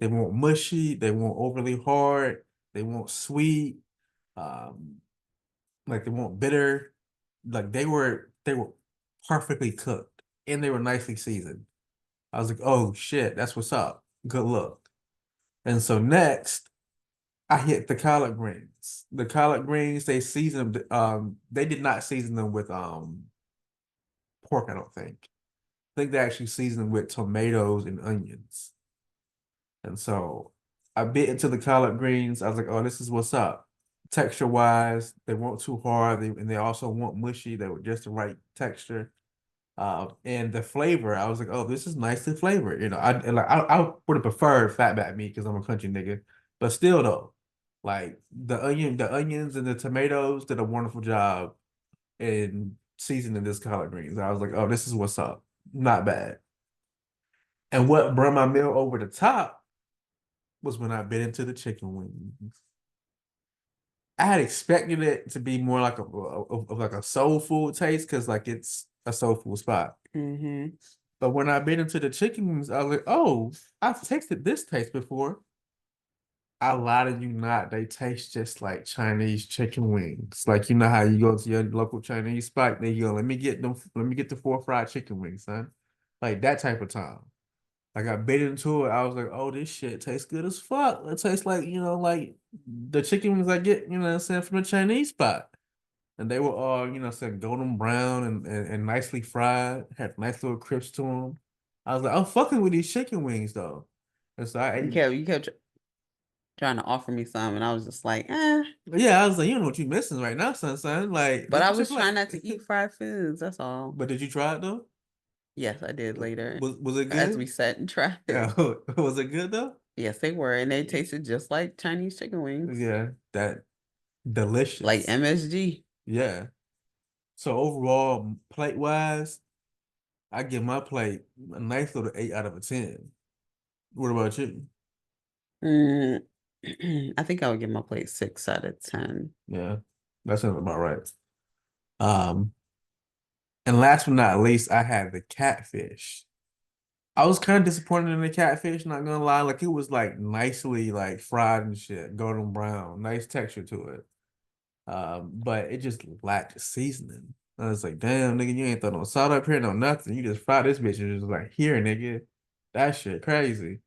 They weren't mushy, they weren't overly hard, they weren't sweet, um, like they weren't bitter. Like they were perfectly cooked and they were nicely seasoned. I was like, oh shit, that's what's up. Good look. And so next, I hit the collard greens. The collard greens, they seasoned they did not season them with pork, I don't think. I think they actually seasoned them with tomatoes and onions. And so I bit into the collard greens. I was like, oh, this is what's up. Texture wise, they weren't too hard, and they also weren't mushy. They were just the right texture. And the flavor, I was like, oh, this is nicely flavored. I would have preferred fatback meat because I'm a country nigga, but still though, like the onions and the tomatoes did a wonderful job in seasoning this collard greens. I was like, oh, this is what's up. Not bad. And what brought my meal over the top was when I bit into the chicken wings. I had expected it to be more like a soul food taste because like it's a soul food spot. But when I bit into the chicken wings, I was like, oh, I've tasted this taste before. I lie to you not, they taste just like Chinese chicken wings. Like you know how you go to your local Chinese spot, then you go, let me get the 4 fried chicken wings, son. Like that type of time. Like I bit into it, I was like, oh, this shit tastes good as fuck. It tastes like, like the chicken wings I get, what I'm saying, from the Chinese spot. And they were all, saying golden brown and nicely fried, had nice little crisp to them. I was like, I'm fucking with these chicken wings though. And so I ate. You kept trying to offer me some, and I was just like, eh. Yeah, I was like, you don't know what you're missing right now, son. Like, But go I get your was trying plate. not to eat fried foods. That's all. But did you try it though? Yes, I did later Was it as we good? sat and tried it. Yeah, was it good though? Yes, they were, and they tasted just like Chinese chicken wings, Yeah, that like delicious. MSG. Yeah. So overall, plate wise, I give my plate a nice little 8 out of 10. What about you? Mm, I think I would give my plate 6 out of 10. Yeah, that sounds about right. Um, and last but not least, I had the catfish. I was kind of disappointed in the catfish, not gonna lie. Like it was like nicely like fried and shit, golden brown, nice texture to it. But it just lacked seasoning. I was like, damn, nigga, you ain't throw no salt up here, no nothing. You just fry this bitch and just like, here, nigga. That shit crazy.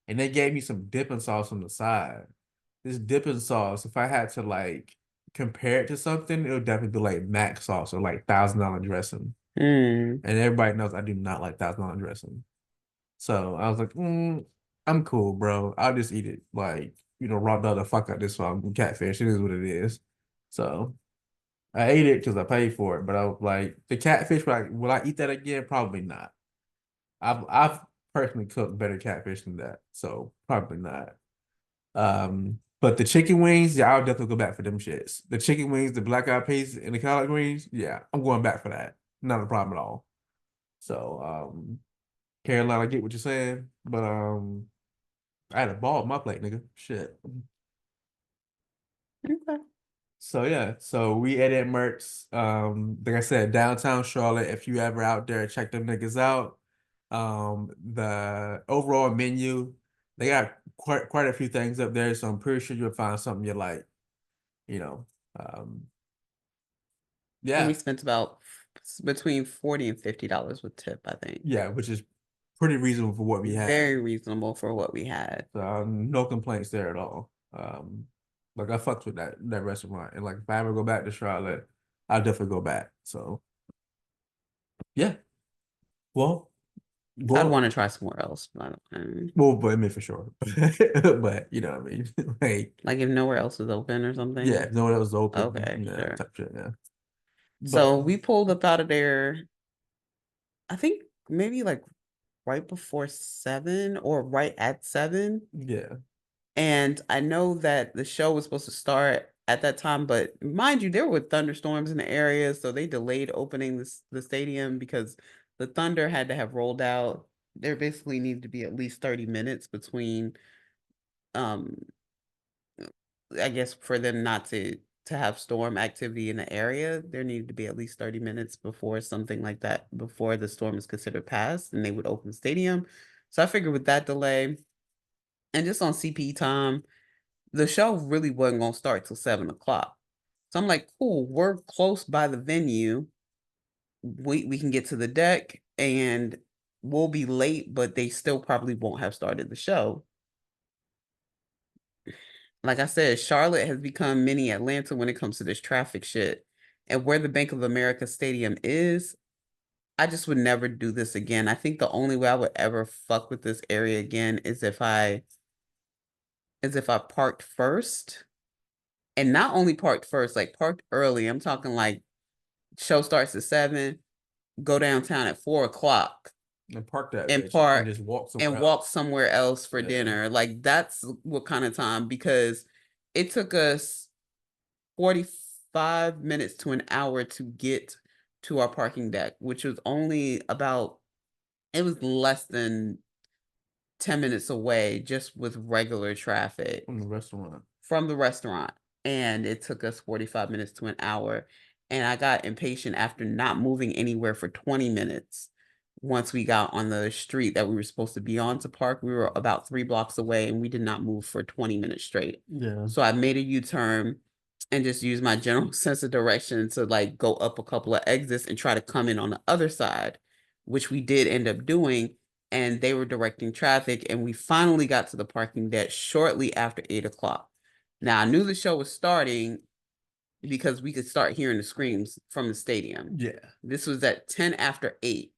And they gave me some dipping sauce on the side. This dipping sauce, if I had to like compare it to something, it would definitely be like Mac sauce or like $1,000 dressing. Mm. And everybody knows I do not like $1,000 dressing. So I was like, I'm cool, bro. I'll just eat it. Like, raw dog the fuck out this catfish. It is what it is. So I ate it because I paid for it. But I was like, the catfish, will I eat that again? Probably not. I've personally cooked better catfish than that. So probably not. But the chicken wings, yeah, I'll definitely go back for them shits. The chicken wings, the black eyed peas, and the collard greens, yeah, I'm going back for that. Not a problem at all. So, Carolina, I get what you're saying, but I had a ball at my plate, nigga. Shit. Okay. So yeah, so we ate at Mertz. Like I said, downtown Charlotte. If you ever out there, check them niggas out. The overall menu, they got quite a few things up there, so I'm pretty sure you'll find something you like. You know, um, And we yeah, spent about between $40 and $50 with tip, I think. yeah, which is pretty reasonable for what we had. Very reasonable for what we had. So no complaints there at all. Like I fucked with that restaurant, and like if I ever go back to Charlotte, I'll definitely go back. So yeah, well, I'd go want to try somewhere else, but well, but I mean for sure, but you know what I mean, like if nowhere else is open or something. yeah, if no one else was open, Okay, yeah, sure. type shit, yeah. So But we pulled up out of there, I think maybe like right before 7 or right at 7. yeah, And I know that the show was supposed to start at that time, but mind you, there were thunderstorms in the area, so they delayed opening the stadium because the thunder had to have rolled out. There basically needed to be at least 30 minutes between um I guess for them not to have storm activity in the area, there needed to be at least 30 minutes before something like that, before the storm is considered passed, and they would open the stadium. So I figured with that delay and just on CP time, the show really wasn't gonna start till 7 o'clock. So I'm like, cool, we're close by the venue. We can get to the deck and we'll be late, but they still probably won't have started the show. Like I said, Charlotte has become mini Atlanta when it comes to this traffic shit. And where the Bank of America Stadium is, I just would never do this again. I think the only way I would ever fuck with this area again is if I parked first. And not only parked first, like parked early. I'm talking like show starts at 7, go downtown at 4 o'clock and park that and bitch and park just walk somewhere and else. walk somewhere else for Yeah. dinner. Like that's what kind of time, because it took us 45 minutes to an hour to get to our parking deck, which was only about, it was less than 10 minutes away just with regular traffic From the restaurant. from the restaurant. And it took us 45 minutes to an hour. And I got impatient after not moving anywhere for 20 minutes. Once we got on the street that we were supposed to be on to park, we were about 3 blocks away and we did not move for 20 minutes straight. Yeah. So I made a U-turn and just used my general sense of direction to like go up a couple of exits and try to come in on the other side, which we did end up doing. And they were directing traffic, and we finally got to the parking deck shortly after 8 o'clock. Now I knew the show was starting because we could start hearing the screams from the stadium. Yeah. This was at 10 after 8.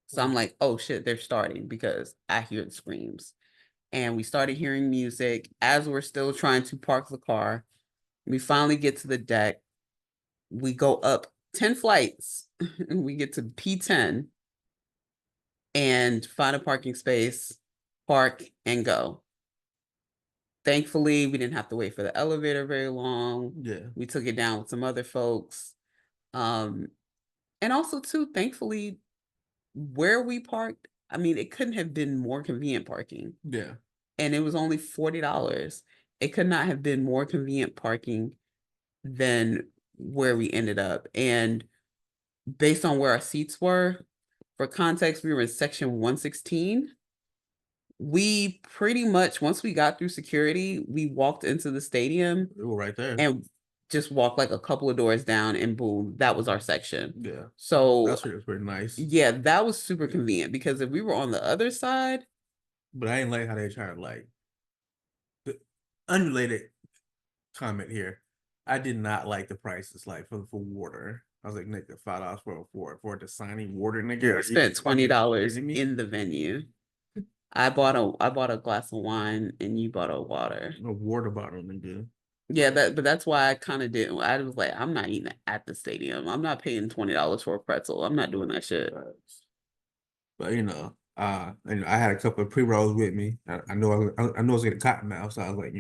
So I'm like, oh shit, they're starting because I hear the screams. and we started hearing music as we're still trying to park the car. We finally get to the deck. We go up 10 flights. We get to P10 and find a parking space, park, and go. Thankfully, we didn't have to wait for the elevator very long. Yeah. We took it down with some other folks. And also, too, thankfully, where we parked, I mean, it couldn't have been more convenient parking. Yeah. And it was only $40. It could not have been more convenient parking than where we ended up. And based on where our seats were, for context, we were in section 116. We pretty much, once we got through security, we walked into the stadium We were right there. and just walked like a couple of doors down, and boom, that was our section. Yeah. So That's pretty nice. yeah, that was super convenient, because if we were on the other side, But I ain't like how they try to like the unrelated comment here. I did not like the prices like for water. I was like, nigga, $5 for the signing water, nigga. I spent $20 in the venue. I bought a glass of wine and you bought a water. A water bottle, nigga. Yeah, but that's why I kind of didn't. I was like, I'm not eating at the stadium. I'm not paying $20 for a pretzel. I'm not doing that shit. But I had a couple of pre-rolls with me. I know I was getting cotton mouth, so I was like,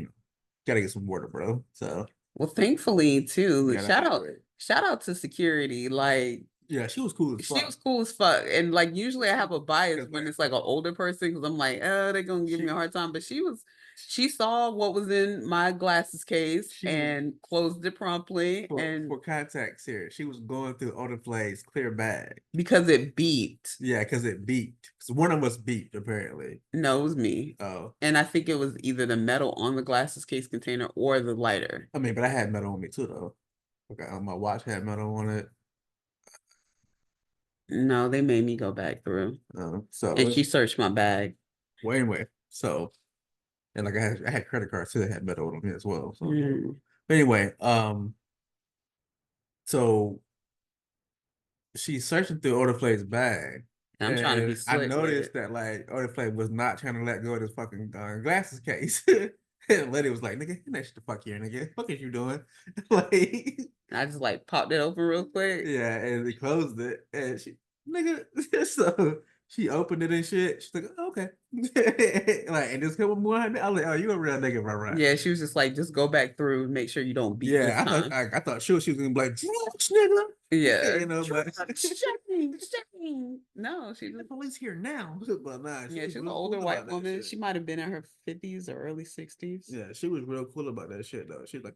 gotta get some water, bro. So well, thankfully too. Yeah, Shout out to security. Like, yeah, she was cool as fuck. she was cool as fuck. And like, usually I have a bias when it's like an older person, because I'm like, oh, they're gonna give me a hard time. But she saw what was in my glasses case and closed it promptly. For context here, she was going through Odaflay's clear bag because it beeped. Yeah, because it beeped. So one of us beeped, apparently. No, it was me. Oh. And I think it was either the metal on the glasses case container or the lighter. I mean, but I had metal on me too, though. Okay, my watch had metal on it. No, they made me go back through. And she searched my bag. Well, anyway, and like I had credit cards too that had metal on me as well. So, but anyway, so she's searching through Odaflay's bag. I'm trying to be slick. I noticed that like Odaflay was not trying to let go of this fucking glasses case. And lady was like, "Nigga, get that shit the fuck here, nigga. What is you doing?" Like, I just like popped it open real quick. Yeah, and they closed it, and she, nigga, so she opened it and shit. She's like, oh, "Okay," like, and just come more. I was like, "Oh, you a real nigga, right?" Yeah, she was just like, "Just go back through, make sure you don't beat." Yeah, I thought she was gonna be like, "Drugs, nigga." Yeah, but no, she's the police here now. But nah, she's an older white woman. She might have been in her 50s or early 60s. Yeah, she was real cool about that shit though. She's like,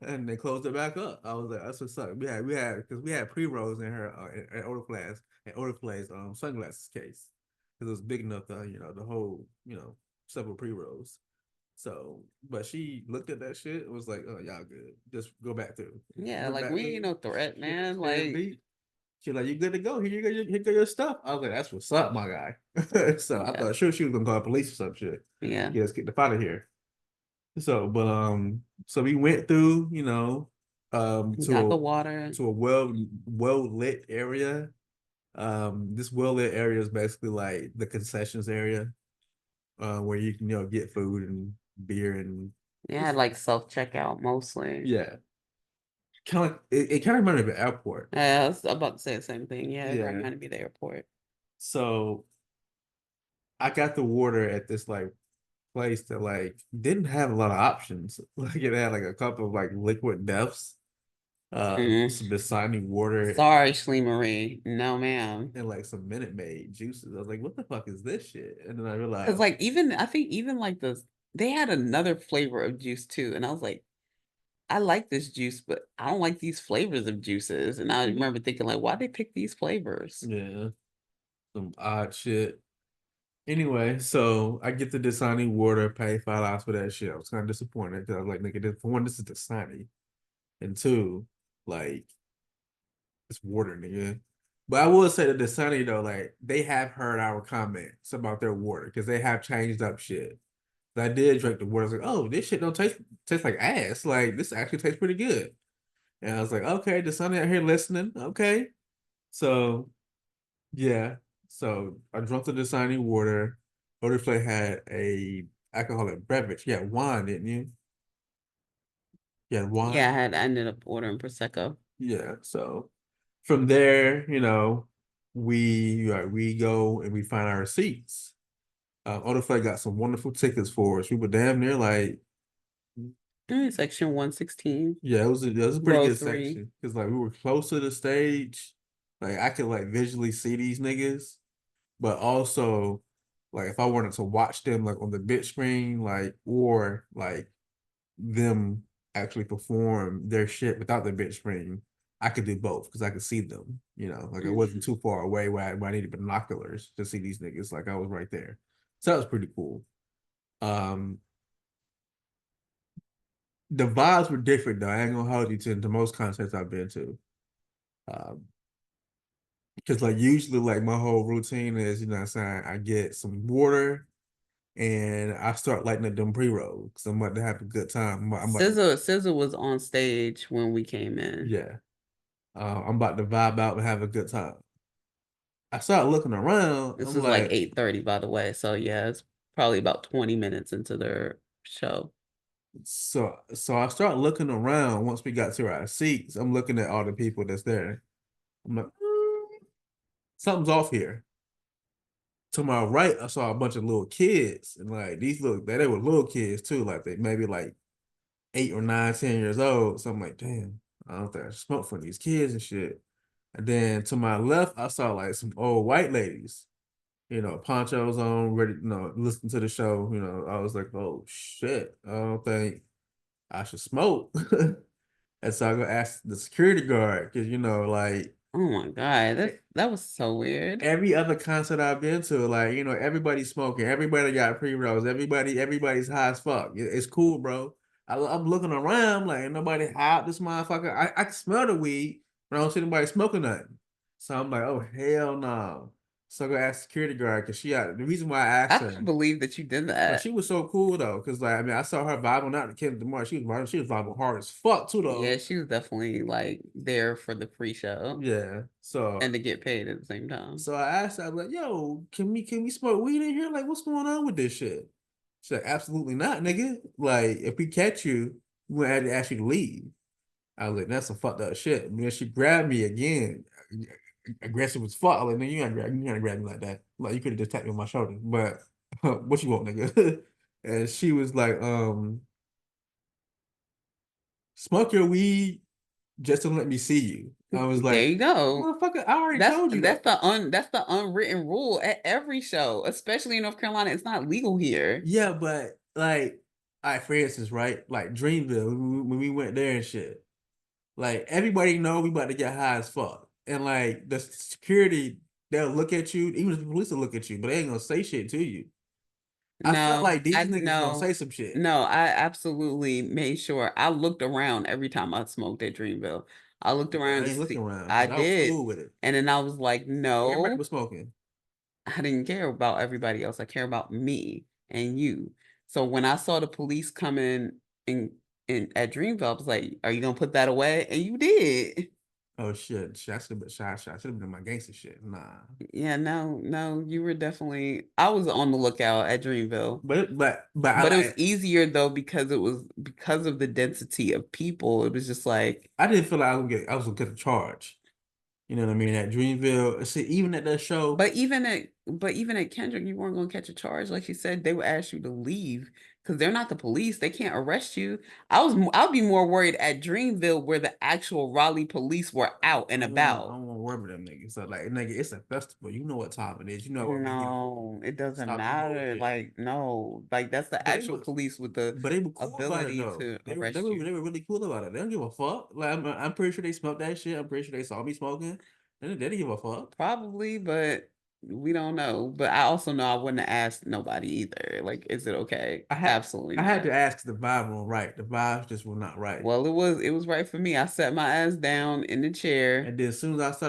and they closed it back up. I was like, that's what's up. We had pre-rolls in her at Odaflay's sunglasses case, because it was big enough to the whole several pre-rolls. So, but she looked at that shit and was like, "Oh, y'all good. Just go back through." Yeah, like we ain't no threat, man. Like, she's like, "You good to go? Here you go your stuff." I was like, "That's what's up, my guy." So I thought sure she was gonna call the police or some shit. Yeah, let's get the fuck out of here. So, but so we went through, to the water, to a well lit area. This well lit area is basically like the concessions area, where you can get food and beer and had like self checkout mostly. Yeah, kind of. It kind of reminded me of the airport. Yeah, I was about to say the same thing. Yeah, it reminded me of the airport. So I got the water at this like place that like didn't have a lot of options. Like it had like a couple of like liquid deaths, some Dasani water. Sorry, Shlee Marie. No, ma'am. And like some Minute Maid juices. I was like, what the fuck is this shit? And then I realized, because like I think even like they had another flavor of juice too, and I was like, I like this juice, but I don't like these flavors of juices. And I remember thinking like, why they pick these flavors? Yeah, some odd shit. Anyway, so I get the Dasani water, pay $5 for that shit. I was kind of disappointed because I was like, nigga, for one, this is Dasani, and two, like, it's water, nigga. But I will say that Dasani though, like, they have heard our comments about their water because they have changed up shit. So I did drink the water. I was like, oh, this shit don't taste like ass. Like, this actually tastes pretty good. And I was like, okay, Dasani out here listening. Okay, so yeah. So I drank the Dasani water, Odaflay had a alcoholic beverage. You had wine, didn't you? You had wine. Yeah, I ended up ordering prosecco. Yeah. So from there, we go and we find our receipts. Odaflay got some wonderful tickets for us. We were damn near like, Section 116, yeah, it was a pretty row good 3. section because like we were close to the stage. Like I could like visually see these niggas, but also like if I wanted to watch them like on the big screen, like or like them actually perform their shit without the big screen, I could do both because I could see them. Like I wasn't too far away where I needed binoculars to see these niggas. Like I was right there, so that was pretty cool. The vibes were different though. I ain't gonna hold you to most concerts I've been to. Because like usually like my whole routine is, what I'm saying, I get some water and I start lighting up them pre-rolls because I'm about to have a good time. SZA was on stage when we came in. Yeah. I'm about to vibe out and have a good time. I started looking around. This I'm was like like, 8:30, by the way. So yeah, it's probably about 20 minutes into their show. so I start looking around once we got to our seats. I'm looking at all the people that's there. I'm like, something's off here. To my right, I saw a bunch of little kids, and like they were little kids too, like they maybe like 8 or 9, 10 years old. So I'm like, damn, I don't think I should smoke for these kids and shit. And then to my left, I saw like some old white ladies, ponchos on, ready, listening to the show. I was like, oh shit, I don't think I should smoke. And so I go ask the security guard because like Oh my God, that was so weird. every other concert I've been to, like, everybody's smoking, everybody got pre-rolls, everybody's high as fuck. It's cool, bro. I'm looking around, like, ain't nobody high up this motherfucker. I can smell the weed, but I don't see anybody smoking nothing. So I'm like, oh, hell no. So I go ask security guard because the reason why I I asked her, can't believe that you did but that. she was so cool though, because like, I mean, I saw her vibing out to Kendrick Lamar. She was vibing hard as fuck too though. Yeah, she was definitely like there for the free show Yeah. So and to get paid at the same time. So I asked her, I was like, yo, can we smoke weed in here? Like, what's going on with this shit? She's like, absolutely not, nigga. Like, if we catch you, we're gonna have to ask you to leave. I was like, that's some fucked up shit. And then she grabbed me again, aggressive as fuck. I was like, no, you gotta grab me like that. Like, you could have just tapped me on my shoulder. But what you want, nigga? And she was like, smoke your weed just to let me see you. I was There like, you go. motherfucker, I already told you that. That's the unwritten rule at every show, especially in North Carolina. It's not legal here. Yeah, but like, all right, for instance, right? Like Dreamville, when we went there and shit, like everybody know we about to get high as fuck, and like the security, they'll look at you, even if the police will look at you, but they ain't gonna say shit to you. I felt like these niggas gonna say some shit. No, I absolutely made sure I looked around every time I smoked at Dreamville. I looked around I to ain't looking see. around I because I was did. cool with it. And then I was like, Everybody no, was smoking. I didn't care about everybody else. I care about me and you. So when I saw the police coming in at Dreamville, I was like, are you gonna put that away? And you did. Oh shit, I should have been shy. I should have been in my gangster shit. Nah. Yeah, no, you were definitely. I was on the lookout at Dreamville. But But it was easier though because it was because of the density of people. It was just like, I didn't feel like I was gonna get a charge. You know what I mean? At Dreamville, see, even at that show, but even at Kendrick, you weren't gonna catch a charge. Like you said, they would ask you to leave because they're not the police. They can't arrest you. I'd be more worried at Dreamville where the actual Raleigh police were out and I about. don't want to worry with them niggas. So like, nigga, it's a festival. You know what time it is. You know what we get. No, it doesn't Stop the matter. bullshit. Like, no, like that's the But they actual were, police with the but they were cool about it ability though. to They were they arrest were you. they were really cool about it. They don't give a fuck. Like I'm pretty sure they smoked that shit. I'm pretty sure they saw me smoking. They didn't give a fuck. Probably, but we don't know. But I also know I wouldn't have asked nobody either. Like, is it okay? Absolutely I had not. to ask the vibe was right. The vibes just were not right. Well, it was right for me. I sat my ass down in the chair. And then as soon as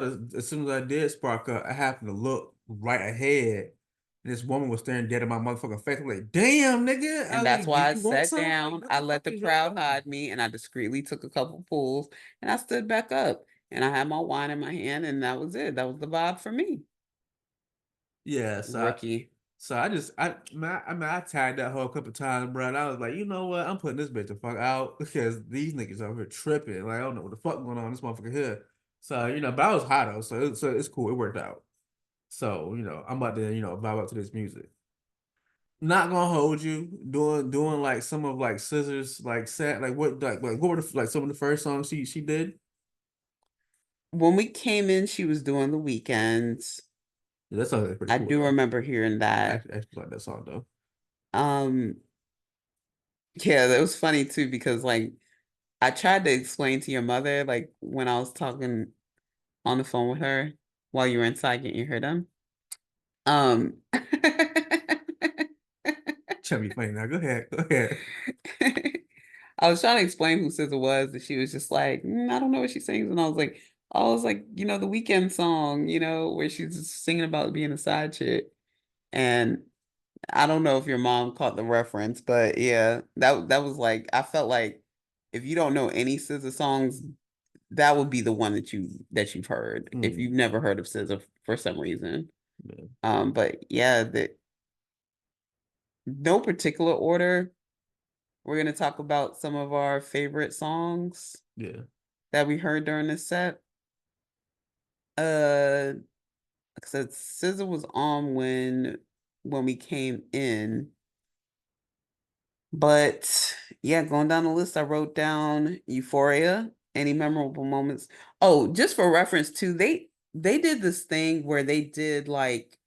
I did spark up, I happened to look right ahead. And this woman was staring dead at my motherfucking face. I'm like, damn, nigga. I And was that's like, why did I you want sat some? Like, down. what I the let fuck the is your crowd problem? hide me and I discreetly took a couple pulls and I stood back up and I had my wine in my hand and that was it. That was the vibe for me. Yeah, so Rookie. So I tagged that whole couple times, bro. And I was like, you know what? I'm putting this bitch the fuck out because these niggas over here tripping. Like I don't know what the fuck going on in this motherfucker here. So but I was high though, so it's cool. It worked out. So I'm about to vibe up to this music. Not gonna hold you doing like some of like Scissors like set like what were like some of the first songs she did. When we came in, she was doing The Weekends. Yeah, that song is pretty I cool do though. remember hearing I that. actually like that song though. Um, yeah, that was funny too because like I tried to explain to your mother like when I was talking on the phone with her while you were inside getting your hair done. Trying to be funny now. Go ahead. Go ahead. I was trying to explain who SZA was, and she was just like, I don't know what she sings. And I was like, the Weekend song, where she's just singing about being a side chick. And I don't know if your mom caught the reference, but yeah, that was like, I felt like if you don't know any SZA songs, that would be the one that you've heard if you've never heard of SZA for some reason. Yeah. But yeah, no particular order. We're gonna talk about some of our favorite songs Yeah. that we heard during this set. Like I said, SZA was on when we came in, but yeah, going down the list, I wrote down Euphoria. Any memorable moments? Oh, just for reference too, they did this thing where they did like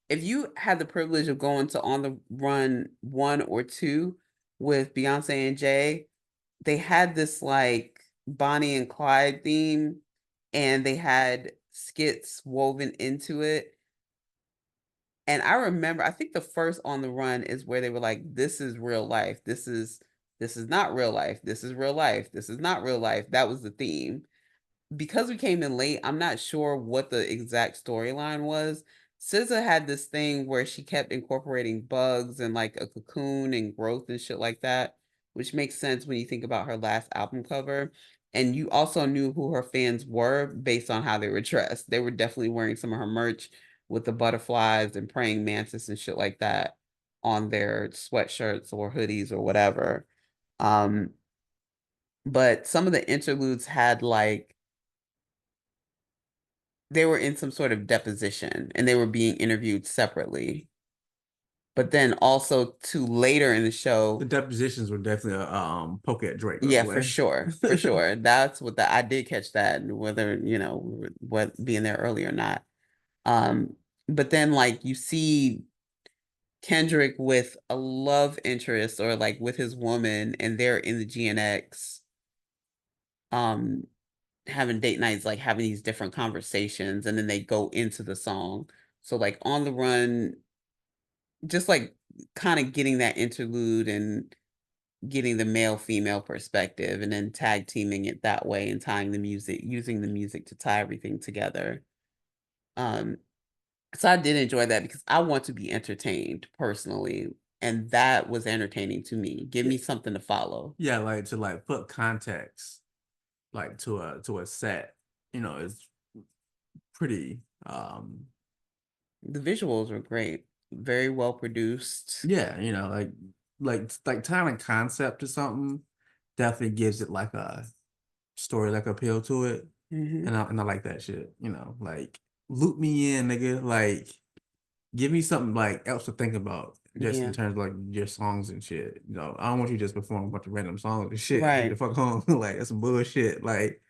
if you had the privilege of going to On the Run 1 or 2 with Beyonce and Jay, they had this like Bonnie and Clyde theme, and they had skits woven into it. And I remember, I think the first On the Run is where they were like, "This is real life. This is not real life. This is real life. This is not real life." That was the theme. Because we came in late, I'm not sure what the exact storyline was. SZA had this thing where she kept incorporating bugs and like a cocoon and growth and shit like that, which makes sense when you think about her last album cover. And you also knew who her fans were based on how they were dressed. They were definitely wearing some of her merch with the butterflies and praying mantis and shit like that on their sweatshirts or hoodies or whatever. Um, but some of the interludes had like they were in some sort of deposition and they were being interviewed separately. But then also to later in the The show, depositions were definitely a poke at Drake, by the yeah, for way. sure, for sure. That's what I did catch that, whether what being there early or not. Um, but then like you see Kendrick with a love interest or like with his woman, and they're in the GNX, um, having date nights, like having these different conversations, and then they go into the song. So like On the Run, just like kind of getting that interlude and getting the male female perspective and then tag teaming it that way and tying the music, using the music to tie everything together. Um, so I did enjoy that because I want to be entertained personally, and that was entertaining to me. Give Yeah. me something to follow. Yeah, like to like put context like to a set, is pretty The visuals were great, very well produced. yeah, like tying a concept to something definitely gives it like a story like appeal to it. Mm-hmm. And I like that shit, like loop me in, nigga, like give me something like else to think about just in Yeah, terms of like your songs and shit. I don't want you to just perform a bunch of random songs and shit. Get the right. fuck home. Like that's some bullshit. Like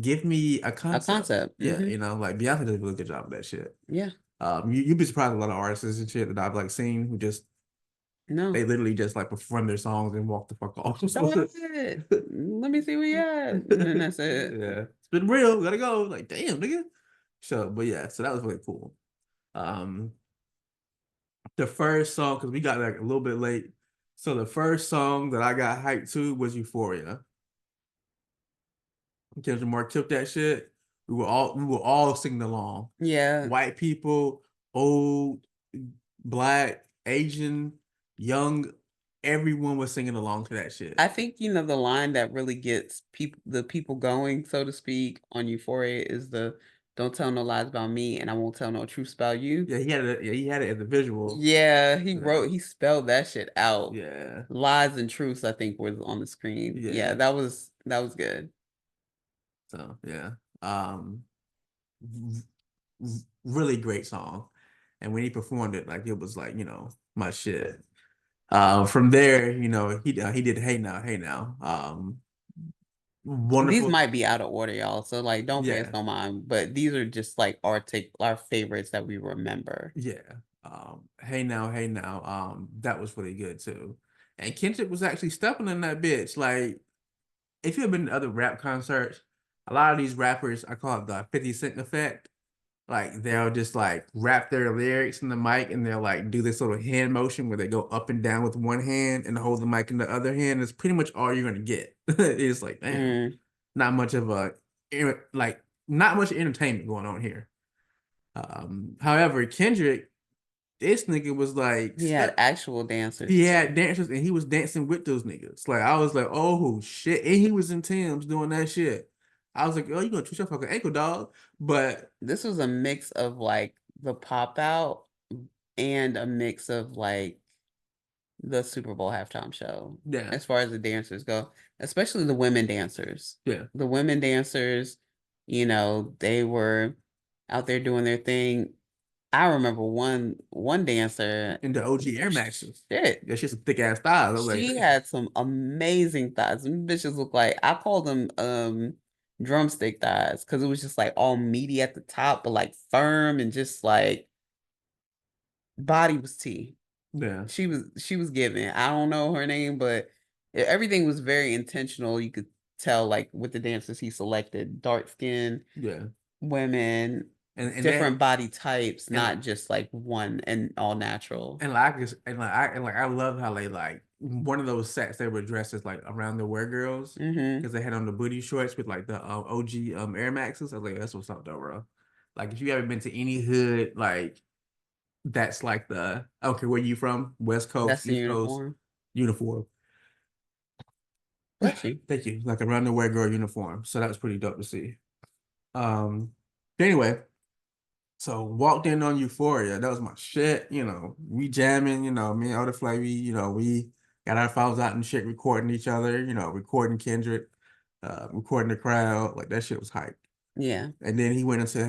give me a A concept. concept. Yeah, Mm-hmm. like Beyonce does a really good job of that shit. Yeah. You'd be surprised a lot of artists and shit that I've like seen who just No. they literally just like perform their songs and walk the fuck off. That's it. Let me see where you at. And then that's it. Yeah, it's been real. Gotta go. Like damn, nigga. So, but yeah, so that was really cool. Um, the first song because we got like a little bit late. So the first song that I got hyped to was Euphoria. Kendrick Lamar killed that shit. We were all singing along. Yeah. White people, old, black, Asian, young, everyone was singing along to that shit. I think the line that really gets the people going, so to speak, on Euphoria is the Don't Tell No Lies About Me, and I Won't Tell No Truths About You. Yeah, he had it as a visual. Yeah, he Yeah. he spelled that shit out. Yeah. Lies and Truths, I think, was on the screen. Yeah. Yeah, that was good. So yeah. Really great song. And when he performed it, like it was like, my shit. From there, he did Hey Now, Hey Now. These Wonderful. might be out of order, y'all. So like, don't pay us Yeah. no mind. But these are just like our favorites that we remember. Yeah. Hey Now, Hey Now. That was really good too. And Kendrick was actually stepping in that bitch. Like, if you've been to other rap concerts, a lot of these rappers, I call it the 50 Cent effect. Like they'll just like rap their lyrics in the mic and they'll like do this little hand motion where they go up and down with one hand and hold the mic in the other hand. It's pretty much all you're gonna get. It's like, damn, not much of not much entertainment going on here. However, Kendrick, this nigga was like, He had actual dancers. he had dancers and he was dancing with those niggas. Like I was like, oh shit, and he was in Tim's doing that shit. I was like, oh, you gonna twist your fucking ankle, dog? But this was a mix of like the pop out and a mix of like the Super Bowl halftime show. yeah, As far as the dancers go, especially the women dancers. yeah. The women dancers, they were out there doing their thing. I remember one dancer In the OG Air Maxes. Shit. That's just some thick ass thighs. I was She like, had some amazing thighs. Them bitches look like, I call them drumstick thighs because it was just like all meaty at the top, but like firm and just like body was tea. yeah, She was giving. I don't know her name, but everything was very intentional. You could tell like with the dancers he selected, dark skin yeah. women, And different that, body types, and not just like one and all natural. and like I love how they like one of those sets they were dressed as like around the wear girls because they had on the booty shorts with like the OG Air Maxes. I was like, that's what's up though, bro. Like if you haven't been to any hood, like that's like the okay, where you from? West Coast, That's the East Coast uniform. uniform. Bless you. Thank you. Like around the wear girl uniform. So that was pretty dope to see. But anyway, so walked in on Euphoria. That was my shit. We jamming, me and Other Flavy, we got our phones out and shit, recording each other, recording Kendrick, recording the crowd. Like that shit was hype. Yeah. And then he went into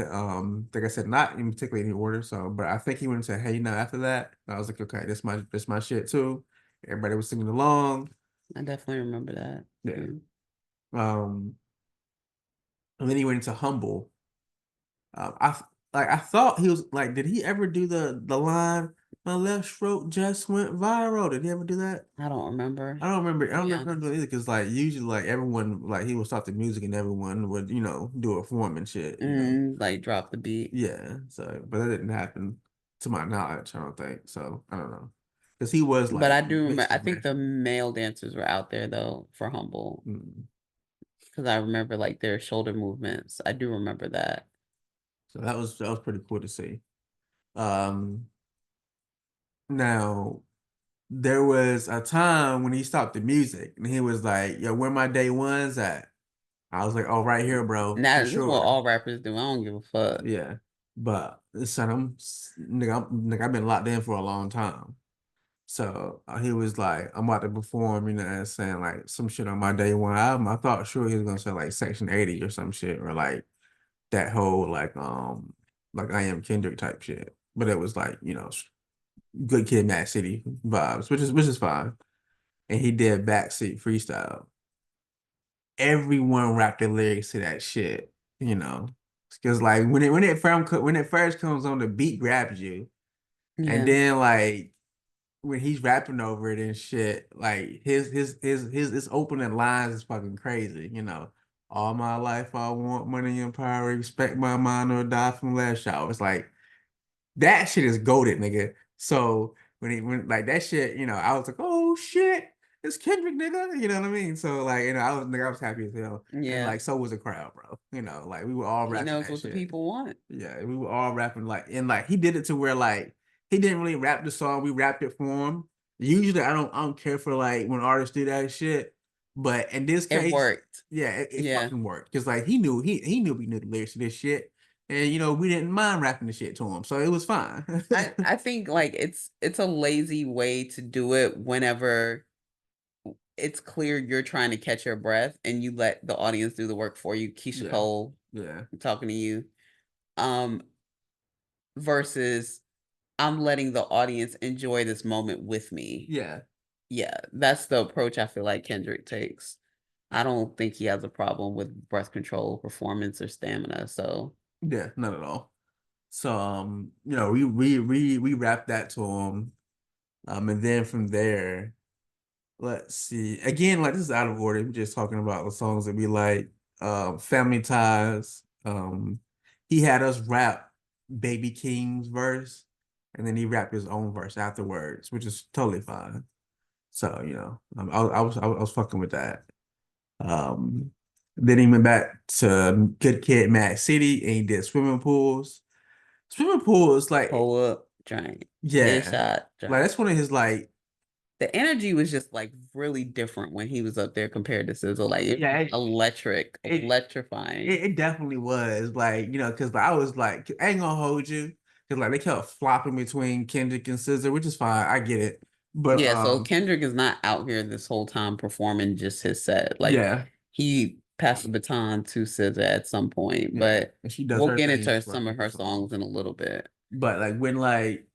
like I said, not in particularly any order, but I think he went into Hey Now after that. And I was like, okay, this my shit too. Everybody was singing along. I definitely remember that. Yeah. And then he went into Humble. I thought he was like, did he ever do the line? My left stroke just went viral. Did he ever do that? I don't remember. I don't remember. I don't Yeah. remember him doing it either because like usually like everyone like he would stop the music and everyone would do a form and shit. Like drop the beat. Yeah. So, but that didn't happen to my knowledge. I don't think so. I don't know because he was like. But I do remember. mixed I and think matched. the male dancers were out there though for Humble Mm. because I remember like their shoulder movements. I do remember that. So that was pretty cool to see. Now there was a time when he stopped the music and he was like, "Yo, where my day ones at?" I was like, "Oh, right here, bro, Now for this is what sure." all rappers do. I don't give a fuck. Yeah, but son, nigga, I've been locked in for a long time. So he was like, "I'm about to perform," and saying like some shit on my day one album. I thought sure he was gonna say like Section 80 or some shit or like that whole like I Am Kendrick type shit. But it was like Good Kid, Mad City vibes, which is fine. And he did Backseat Freestyle. Everyone rapped the lyrics to that shit, because like when it first comes on, the beat grabs you, and Yeah. then like when he's rapping over it and shit, like his opening lines is fucking crazy. All my life I want money and power, respect my mind or die from last shot. It's like that shit is goated, nigga. So when like that shit, I was like, oh shit, it's Kendrick, nigga. You know what I mean? So like, I was happy as hell. And Yeah. like so was the crowd, bro. Like we were all He rapping knows that what the shit. people want. Yeah, we were all rapping and like he did it to where like he didn't really rap the song, we rapped it for him. Usually I don't care for like when artists do that shit. But in this case, It worked. yeah, it Yeah. fucking worked. Cause like he knew we knew the lyrics to this shit. And we didn't mind rapping the shit to him, so it was fine. I think like it's a lazy way to do it whenever it's clear you're trying to catch your breath and you let the audience do the work for you. Keisha Cole, talking to you, versus I'm letting the audience enjoy this moment with me. Yeah, that's the approach I feel like Kendrick takes. I don't think he has a problem with breath control, performance, or stamina. So yeah, not at all. So we wrapped that to him, and then from there, let's see. Again, like this is out of order. We're just talking about the songs that we like. Family Ties. He had us rap Baby King's verse, and then he rapped his own verse afterwards, which is totally fine. So I was fucking with that. Then he went back to Good Kid, Mad City, and he did Swimming Pools. Swimming Pools, like, pull up, drink, yeah, headshot, drink. like that's one of his like. The energy was just like really different when he was up there compared to SZA. Like it was electrifying. It definitely was like because I was like, I ain't gonna hold you, because like they kept flopping between Kendrick and SZA, which is fine. I get it, but yeah. So Kendrick is not out here this whole time performing just his set. Like he passed the baton to SZA at some point, but we'll get into some of her songs in a little bit. But like when like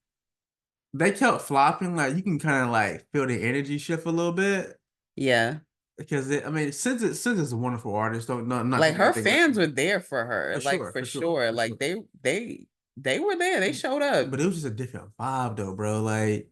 they kept flopping, like you can kind of like feel the energy shift a little bit. Yeah. Because SZA's a wonderful artist. Don't not like her fans were there for her, for sure. Like they were there. They showed up. But it was just a different vibe though, bro. Like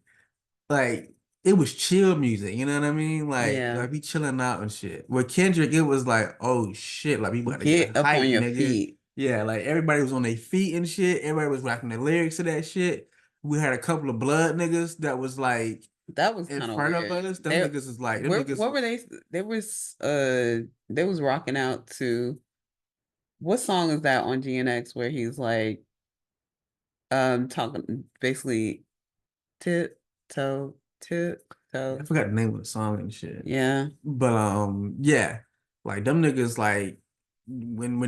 it was chill music, you know what I mean? Like be chilling out and shit. With Kendrick, it was like, oh shit, like we got to get up hype, on your nigga. feet. Yeah, like everybody was on their feet and shit. Everybody was rapping the lyrics to that shit. We had a couple of blood niggas that was like that was in kind of front weird. of us. Them niggas is like them niggas. What were they? They was rocking out to. What song is that on GNX where he's like, talking basically, tiptoe. I forgot the name of the song and shit. Yeah, but yeah, like them niggas like. When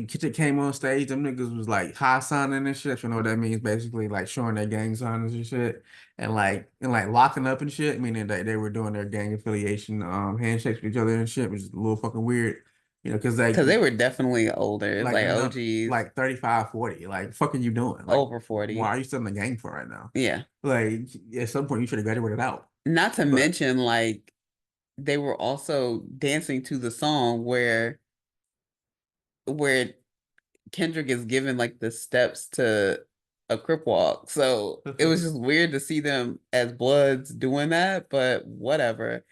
Kendrick came on stage, them niggas was like high signing and shit. You know what that means? Basically, like showing their gang signs and shit, and locking up and shit. Meaning that they were doing their gang affiliation handshakes with each other and shit, which is a little fucking weird. Because they were definitely older, like OGs, like 35, 40. Like, fuck are you doing? Like, over 40. Why are you still in the gang for right now? Yeah, like at some point you should have graduated out. Not to mention, like they were also dancing to the song where Kendrick is given like the steps to a crip walk. So it was just weird to see them as Bloods doing that, but whatever.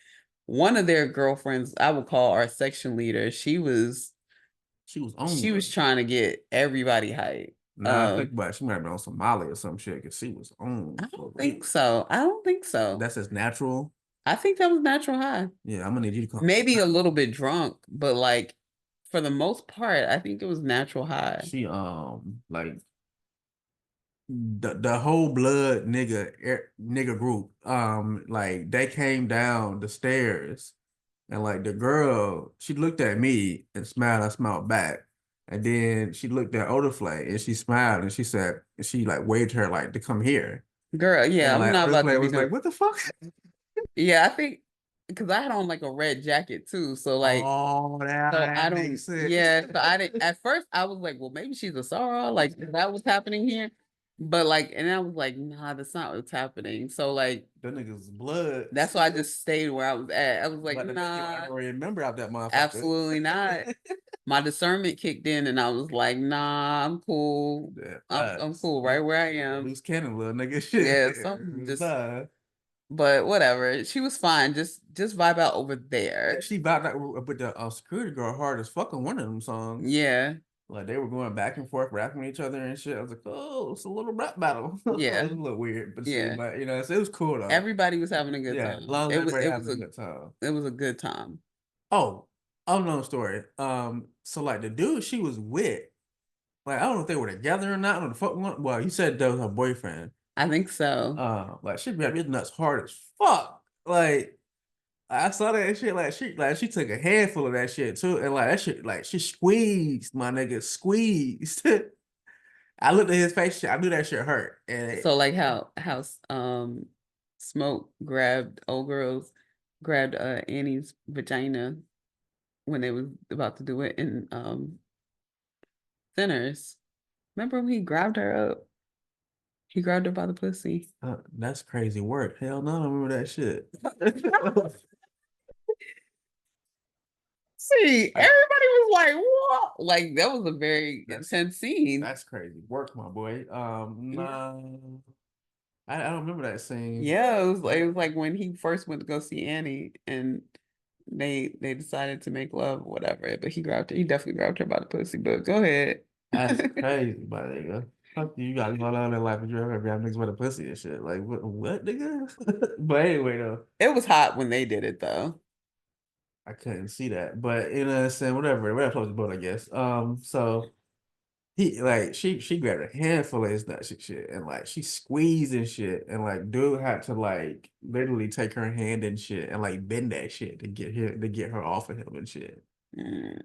One of their girlfriends, I would call our section leader, she was trying to get everybody hyped. I think about it, she might have been on Somali or some shit because she was on. I don't think so. That's as natural. I think that was natural high. Yeah, I'm gonna need you to call. Maybe a little bit drunk, but like for the most part, I think it was natural high. She like the whole blood nigga group like they came down the stairs, and like the girl, she looked at me and smiled. I smiled back, and then she looked at Odaflay and she smiled and she said, she like waved her like to come here. Girl, yeah, and, I'm not about to was like, what the fuck? Yeah, I think because I had on like a red jacket too, so like, that makes sense. Yeah, so I didn't. At first, I was like, well, maybe she's a Sarah, like that was happening here, but like, and I was like, nah, that's not what's happening. So like, that nigga's blood. That's why I just stayed where I was at. I was like, nah, I remember out that motherfucker. Absolutely not. My discernment kicked in, and I was like, nah, I'm cool. I'm cool right where I am. Loose cannon, little nigga. Shit. Yeah, something just. But whatever, she was fine. Just vibe out over there. She vibed out with the security girl hard as fucking one of them songs. Yeah, like they were going back and forth, rapping each other and shit. I was like, oh, it's a little rap battle. Yeah, it was a little weird, but yeah, shit, but it was cool though. Everybody was having a good time. As long as everybody having a good time. It was a good time. Oh, unknown story. So like the dude she was with, like I don't know if they were together or not. I don't know the fuck. Well, you said that was her boyfriend. I think so. Like she grabbed his nuts hard as fuck. Like I saw that shit. Like she took a handful of that shit too, and like that shit, like she squeezed my nigga, squeezed. I looked at his face. I knew that shit hurt. And So like how Smoke grabbed Annie's vagina when they was about to do it in Sinners. Remember when he grabbed her up? He grabbed her by the pussy. that's crazy work. Hell no, I don't remember that shit. See, everybody was like, "What?" Like that was a very intense scene. That's crazy work, my boy. Nah, I don't remember that scene. Yeah, it was like when he first went to go see Annie, and they decided to make love or whatever. But he definitely grabbed her by the pussy. But go ahead. That's crazy, my nigga. Fuck you, got to go down in life and you ever grab niggas by the pussy and shit. Like what nigga? But anyway, though, It was hot when they did it though. I couldn't see that. But you know what I'm saying, whatever floats the boat, I guess. So she grabbed a handful of his nuts and shit, and like she squeezed and shit, and like dude had to like literally take her hand and shit and like bend that shit to get her off of him and shit. Mm.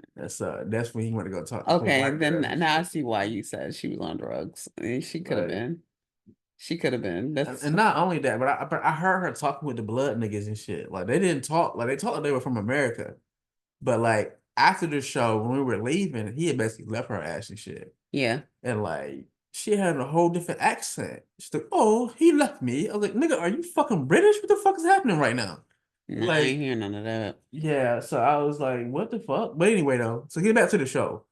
That's when he went to go talk to Okay, white then girls. now I see why you said she was on drugs. She could have Right. been. She could have been. That's And not only that, but I heard her talking with the blood niggas and shit. Like they didn't talk, like they talked like they were from America. But like after the show, when we were leaving, he had basically left her ass and shit. yeah. And like she had a whole different accent. She's like, "Oh, he left me." I was like, "Nigga, are you fucking British? What the fuck is happening right now?" No, I Like, ain't hear none of that. yeah. So I was like, "What the fuck?" But anyway, though. So get back to the show.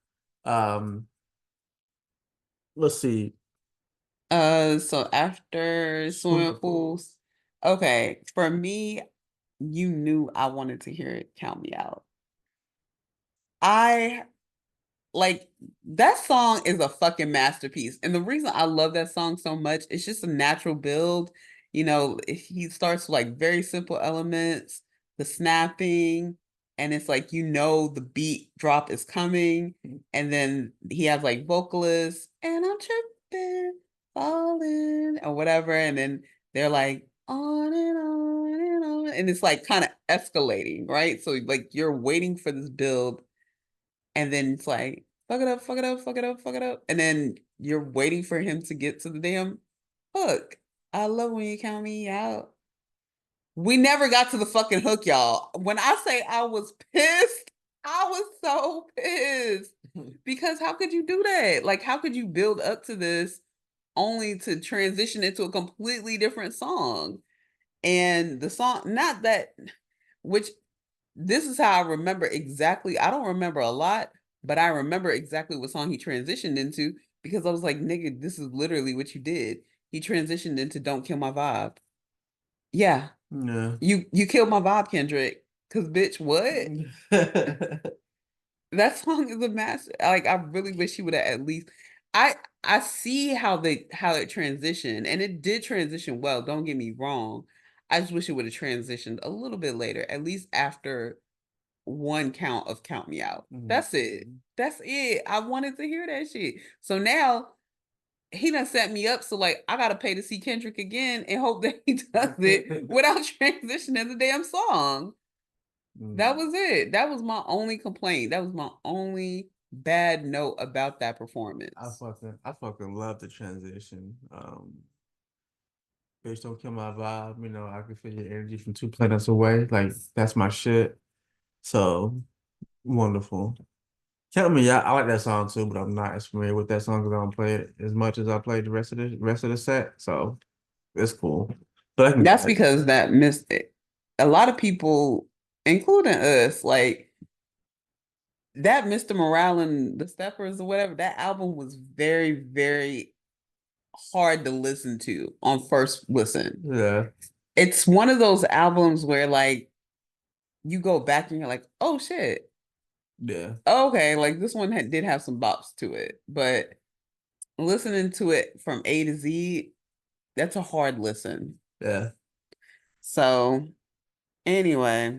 Let's see. So after swimming pools, okay, for me, you knew I wanted to hear it. Count Me Out. I like that song is a fucking masterpiece. And the reason I love that song so much, it's just a natural build. You know, he starts with like very simple elements, the snapping, and it's like the beat drop is coming, and then he has like vocalists, and I'm tripping, falling, or whatever, and then they're like on and on and on, and it's like kind of escalating, right? So like you're waiting for this build, and then it's like fuck it up, fuck it up, fuck it up, fuck it up, and then you're waiting for him to get to the damn hook. I love when you count me out. We never got to the fucking hook, y'all. When I say I was pissed, I was so pissed. Because how could you do that? Like, how could you build up to this only to transition into a completely different song? And the song, not that, which this is how I remember exactly. I don't remember a lot, but I remember exactly what song he transitioned into because I was like, nigga, this is literally what you did. He transitioned into Don't Kill My Vibe. Yeah. Yeah. You killed my vibe, Kendrick. Cause bitch, what? That song is a master. Like I really wish he would have at least I see how it transitioned, and it did transition well, don't get me wrong. I just wish it would have transitioned a little bit later, at least after one count of Count Me Out. That's it. That's it. I wanted to hear that shit. So now he done set me up. So like I gotta pay to see Kendrick again and hope that he does it without transitioning the damn song. That was it. That was my only complaint. That was my only bad note about that performance. I fucking love the transition. Bitch, don't kill my vibe. You know, I can feel your energy from 2 planets away. Like that's my shit. So wonderful. Count me out. I like that song too, but I'm not as familiar with that song because I don't play it as much as I played the rest of the set. So it's cool. But That's because that missed it. A lot of people, including us, like that Mr. Morale and the Steppers or whatever, that album was very, very hard to listen to on first listen. Yeah. It's one of those albums where like you go back and you're like, oh shit. Yeah. Okay, like this one did have some bops to it, but listening to it from A to Z, that's a hard listen. Yeah. So anyway,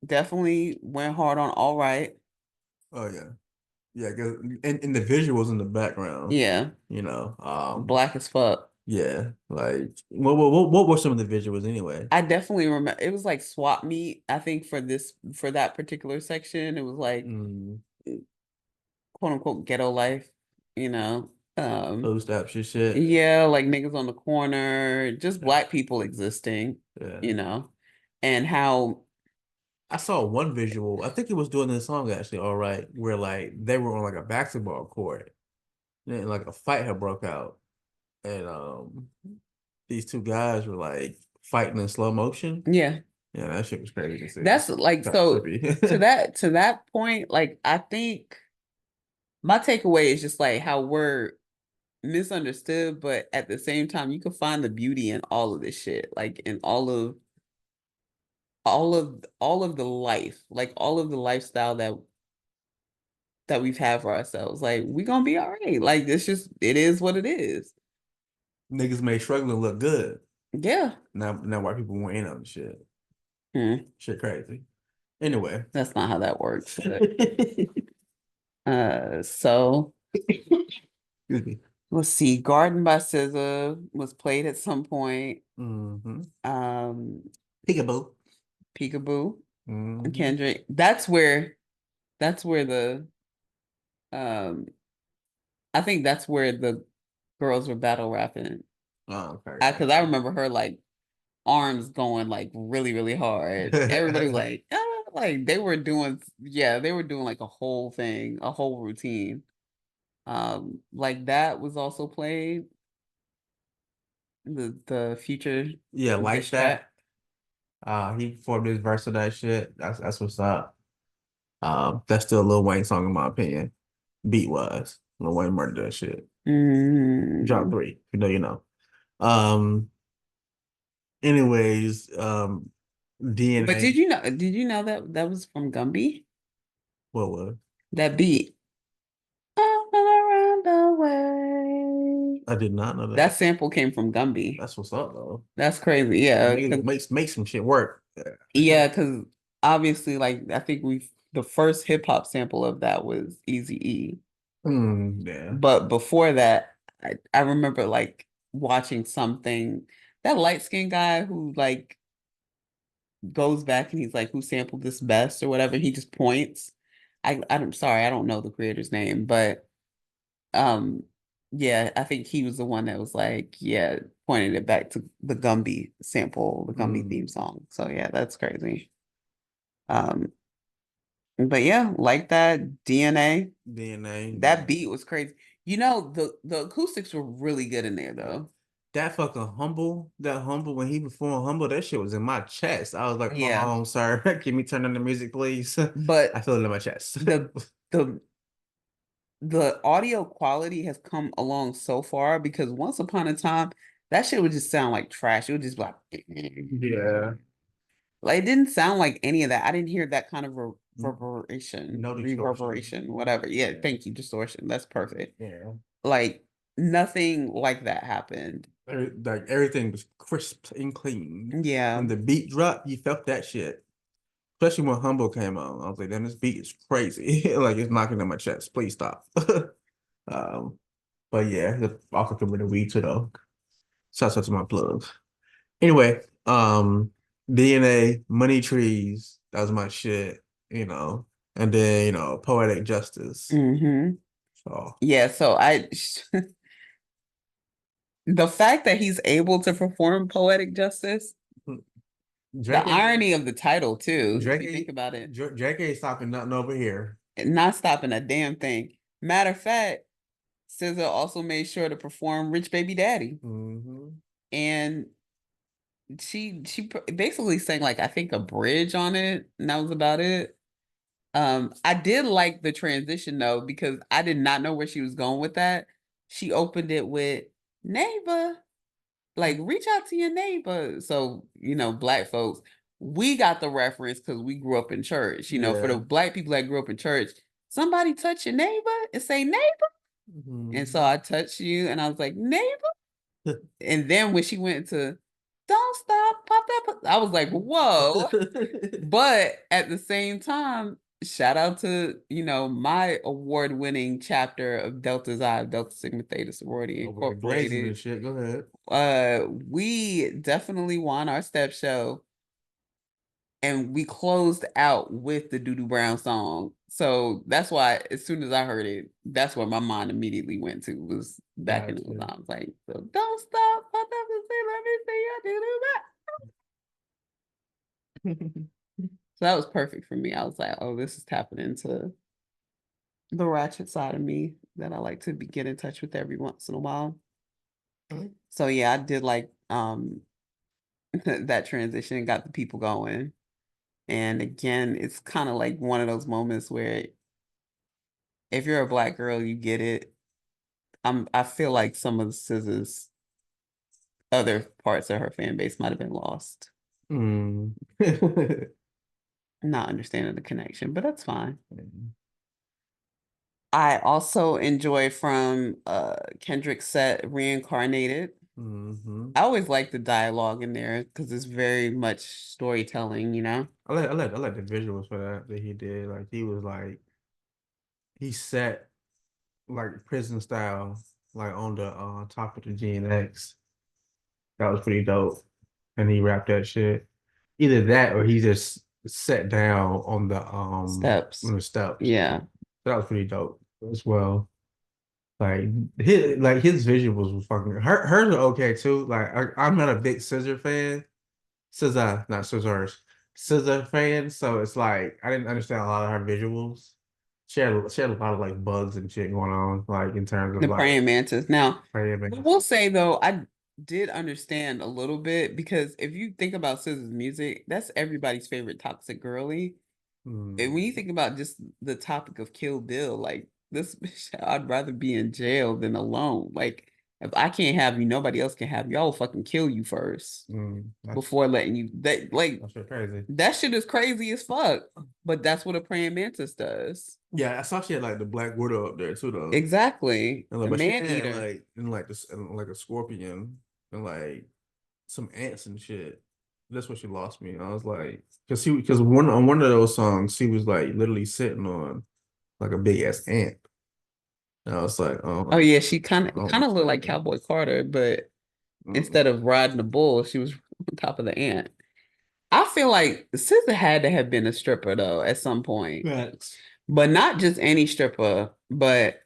definitely went hard on All Right. Oh yeah. Yeah, because and the visuals in the background. Yeah. You know, Black as fuck. yeah, like what were some of the visuals anyway? I definitely remember it was like swap meet. I think for that particular section, it was like quote unquote ghetto life, you know. Food stamps and shit. Yeah, like niggas on the corner, just Yeah. black people existing, Yeah. and how I saw one visual. I think it was doing this song actually, all right, where like they were on like a basketball court, and like a fight had broke out, and these two guys were like fighting in slow motion. yeah, Yeah, that shit was crazy to see. that's like Kinda so trippy. to that point, like I think my takeaway is just like how we're misunderstood, but at the same time, you can find the beauty in all of this shit, like in all of the life, like all of the lifestyle that we've had for ourselves. Like we gonna be all right. Like it is what it is. Niggas made struggling look good. Yeah. Now white people want in on the shit. Hmm. Shit crazy. Anyway. That's not how that works. So Excuse me. let's see. Garden by SZA was played at some point. Mm-hmm. Peekaboo. Peekaboo. And Kendrick. That's where the um I think that's where the girls were battle rapping. Oh, okay. Because I remember her like arms going like really, really hard. Everybody was like, ah, like they were doing like a whole thing, a whole routine. Like that was also played. The future Yeah, like diss track. that. He performed his verse of that shit. That's what's up. That's still a Lil Wayne song in my opinion. Beat wise. Lil Wayne murdered that shit. Drop 3. You know, you know. Um anyways, DNA. But did you know that that was from Gumby? What was? That beat. All around the way. I did not know that. That sample came from Gumby. That's what's up though. That's crazy. Yeah. Make some shit work. Yeah, because obviously, like I think the first hip hop sample of that was Eazy-E. Yeah. But before that, I remember like watching something, that light skinned guy who like goes back and he's like, who sampled this best or whatever. He just points. I'm sorry, I don't know the creator's name, but um yeah, I think he was the one that was like, yeah, pointed it back to the Gumby sample, the Gumby theme song. So yeah, that's crazy. Um, but yeah, like that DNA. That beat was crazy. The acoustics were really good in there though. That humble when he performed humble, that shit was in my chest. I was like, Yeah. "Oh, sir, can we turn on the music, please?" But I feel it in my chest. the audio quality has come along so far because once upon a time that shit would just sound like trash. It would just be like Yeah. Like it didn't sound like any of that. I didn't hear that kind of reverberation, No reverberation, whatever. Yeah, thank you, distortion. That's perfect. Yeah. Like nothing like that happened. Like everything was crisp and clean. Yeah. When the beat dropped, you felt that shit. Especially when Humble came on. I was like, damn, this beat is crazy. Like it's knocking on my chest. Please stop. um, but yeah, the also could bring the weed too though. Shouts out to my plugs. Anyway, DNA, Money Trees, that was my shit, you know. And then, Poetic Justice. So Yeah, so the fact that he's able to perform Poetic Justice, the irony of the title too, if you think about it. Drake ain't stopping nothing over here. Not stopping a damn thing. Matter of fact, SZA also made sure to perform Rich Baby Daddy. And she basically sang like I think a bridge on it, and that was about it. I did like the transition though, because I did not know where she was going with that. She opened it with neighbor, like reach out to your neighbor. So, black folks, we got the reference because we grew up in church. For the black people that grew up in church, somebody touch your neighbor and say neighbor. And so I touched you and I was like, neighbor. And then when she went to don't stop, pop that, I was like, whoa. But at the same time, shout out to, my award-winning chapter of Delta Xi, Delta Sigma Theta Sorority Incorporated. Shit. Go ahead. We definitely won our step show. And we closed out with the Doo Doo Brown song. So that's why as soon as I heard it, that's what my mind immediately went to, was back in the Gotcha. I was like, so don't stop, I never say, let me see you do that. So that was perfect for me. I was like, oh, this is tapping into the ratchet side of me that I like to get in touch with every once in a while. So yeah, I did like that transition, got the people going. And again, it's kind of like one of those moments where if you're a Black girl, you get it. I feel like some of the SZA's other parts of her fan base might have been lost. Mm. Not understanding the connection, but that's fine. I also enjoy from Kendrick's set Reincarnated. Mm-hmm. I always like the dialogue in there because it's very much storytelling, you know? I like the visuals for that he did. Like he set like prison style, like on the top of the GNX. That was pretty dope. And he rapped that shit. Either that or he just sat down on Steps. the steps. Yeah. That was pretty dope as well. Like his visuals were fucking hers are okay too. Like I'm not a big Scissor fan. SZA, not Scissors. SZA fan. So it's like I didn't understand a lot of her visuals. She had a lot of like bugs and shit going on, like in terms of The like praying mantis. Now, praying I mantis. will say though, I did understand a little bit because if you think about SZA's music, that's everybody's favorite toxic girly. And when you think about just the topic of Kill Bill, like this bitch, I'd rather be in jail than alone. Like if I can't have you, nobody else can have you. I will fucking kill you first before letting you. That's shit crazy. That shit is crazy as fuck. But that's what a praying mantis does. Yeah, I saw she had like the Black Widow up there too, though. Exactly. And, like, A but she man had eater. like and like this and like a scorpion and like some ants and shit. That's what she lost me. I was like, because one of those songs, she was like literally sitting on like a big ass ant. And I was like, Oh yeah, she kind of oh, looked like Cowboy Carter, but instead of riding the bull, she was on top of the ant. I feel like SZA had to have been a stripper though at some point, facts. but not just any stripper, but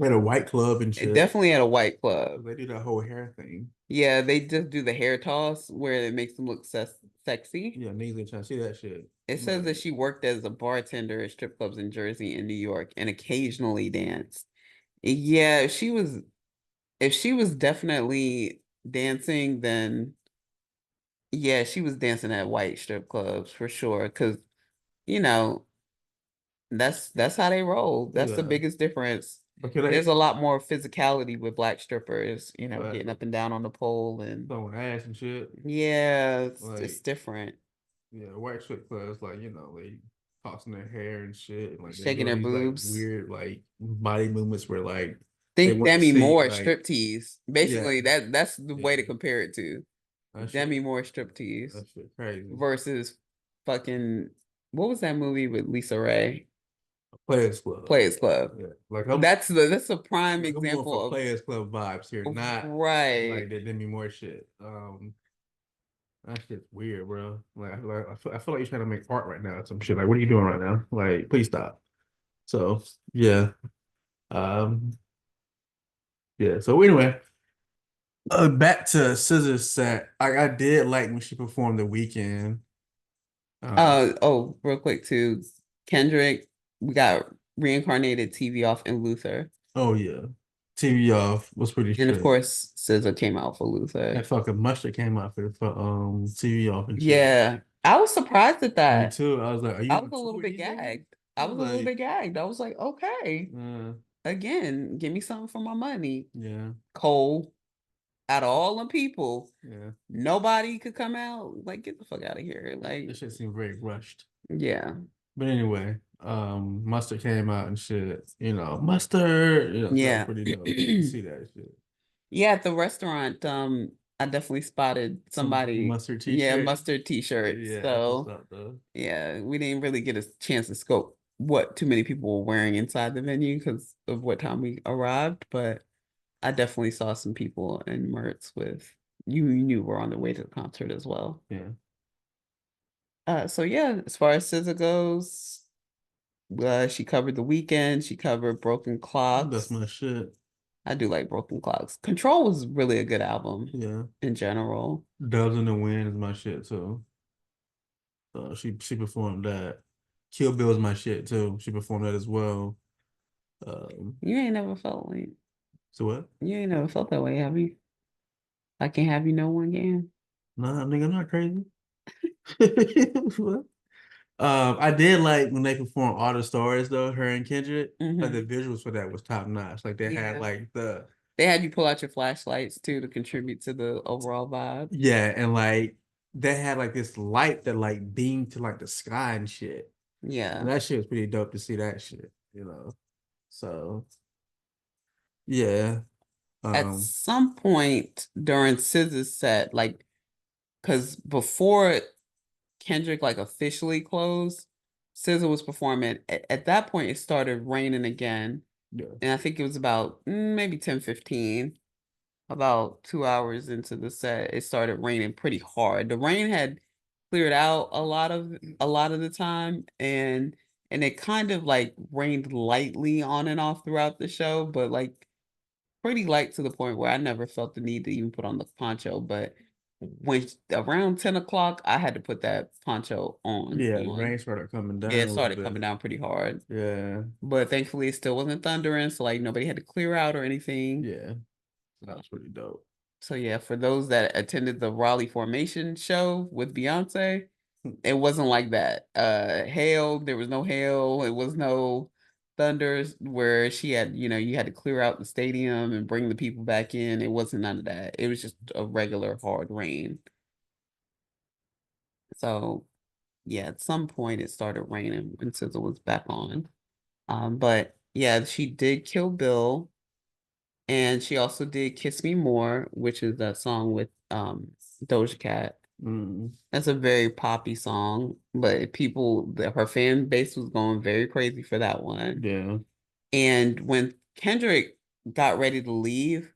At a white club and shit. definitely at a white club. They do that whole hair thing. Yeah, they just do the hair toss where it makes them look sexy. Yeah, niggas ain't trying to see that shit. It says that she worked as a bartender at strip clubs in Jersey and New York and occasionally danced. Yeah, if she was definitely dancing, then yeah, she was dancing at white strip clubs for sure. Cause you know, that's how they roll. That's the Yeah. biggest difference. But There's a lot more physicality with Black strippers, you know, Right. getting up and down on the pole and throwing ass and shit. yeah, it's Like, different. Yeah, white strip clubs, like, like tossing their hair and shit, and like they're Shaking doing their these boobs. like weird like body movements where like Think want to Demi see, Moore like, striptease. Basically, yeah, that's the way to yeah, compare it to. that Demi shit, Moore striptease that shit crazy. versus fucking what was that movie with Lisa Ray? Players Club. Players Club. Yeah, like That's a prime I'm going example for of Players Club vibes here, not right. like the Demi Moore shit. That shit's weird, bro. I feel like you're trying to make art right now or some shit. Like, what are you doing right now? Like, please stop. So yeah. Um, yeah. So anyway, back to SZA's set. I did like when she performed The Weekend. Oh, real quick too. Kendrick, we got Reincarnated, TV Off, and Luther. Oh yeah, TV Off was pretty And of shit. course, SZA came out for Luther. That fucking Mustard came out for TV Off and shit. Yeah, I was surprised at Me that. too. I was like, I was a little bit gagged. I was a little bit gagged. I was like, okay, again, give me something for my money. Yeah. Cole, out of all the people, Yeah. nobody could come out. Like, get the fuck out of here. Like, This shit seemed very rushed. yeah. But anyway, Mustard came out and shit. Mustard. Yeah. That was pretty dope. You see that shit. Yeah, at the restaurant, I definitely spotted somebody. Some mustard t-shirt. Yeah, mustard t-shirts. Yeah, So yeah, we didn't really get a chance to scope what too many people were wearing inside the venue because of what time we arrived, but I definitely saw some people in Mertz with you knew were on their way to the concert as well. Yeah. So yeah, as far as SZA goes, She covered The Weeknd. She covered Broken Clocks. That's my shit. I do like Broken Clocks. Control was really a good album. Yeah. In general. Doves in the Wind is my shit too. She performed that. Kill Bill is my shit too. She performed that as well. You ain't never felt like. So what? You ain't never felt that way, have you? I can't have you no one game. Nah, nigga, I'm not crazy. What? I did like when they performed All the Stars though, her and Kendrick. Like the visuals for that was top notch. Like they had like they had you pull out your flashlights too to contribute to the overall vibe. Yeah, and like they had like this light that like beamed to like the sky and shit. Yeah. And that shit was pretty dope to see that shit, you know. So yeah. At some point during SZA's set, like, because before Kendrick like officially closed, SZA was performing. At that point, it started raining again. Yeah. And I think it was about maybe 10-15, about 2 hours into the set, it started raining pretty hard. The rain had cleared out a lot of the time, and it kind of like rained lightly on and off throughout the show, but like pretty light to the point where I never felt the need to even put on the poncho. But when around 10 o'clock, I had to put that poncho on. Yeah, the rain started coming down. Yeah, it started coming down pretty hard. Yeah. But thankfully it still wasn't thundering, so like nobody had to clear out or anything. Yeah. That was pretty dope. So yeah, for those that attended the Raleigh Formation show with Beyonce, it wasn't like that. Hail, there was no hail, it was no thunders where she had, you had to clear out the stadium and bring the people back in. It wasn't none of that. It was just a regular hard rain. So yeah, at some point it started raining and SZA was back on. But yeah, she did Kill Bill. And she also did Kiss Me More, which is that song with Doja Cat. That's a very poppy song, but her fan base was going very crazy for that one. Yeah. And when Kendrick got ready to leave,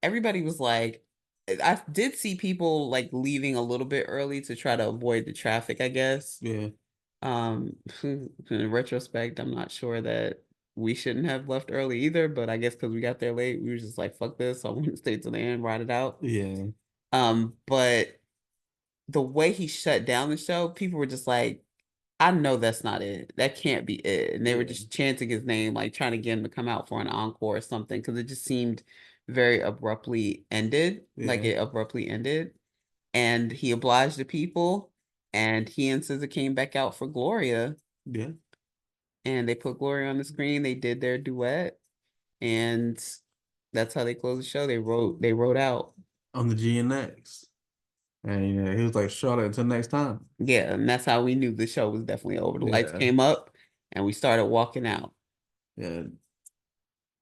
everybody was like, I did see people like leaving a little bit early to try to avoid the traffic, I guess. Yeah. In retrospect, I'm not sure that we shouldn't have left early either, but I guess because we got there late, we were just like, fuck this. So I want to stay till the end, ride it out. Yeah. But the way he shut down the show, people were just like, I know that's not it. That can't be it. And they were just chanting his name, like trying to get him to come out for an encore or something, because it just seemed very abruptly ended. Like it abruptly ended. And he obliged the people, and he and SZA came back out for Gloria. Yeah. And they put Gloria on the screen. They did their duet, and that's how they closed the show. They wrote out on the GNX. And he was like, Charlotte, until next time. Yeah, and that's how we knew the show was definitely over. The lights came up and we started walking out. Yeah.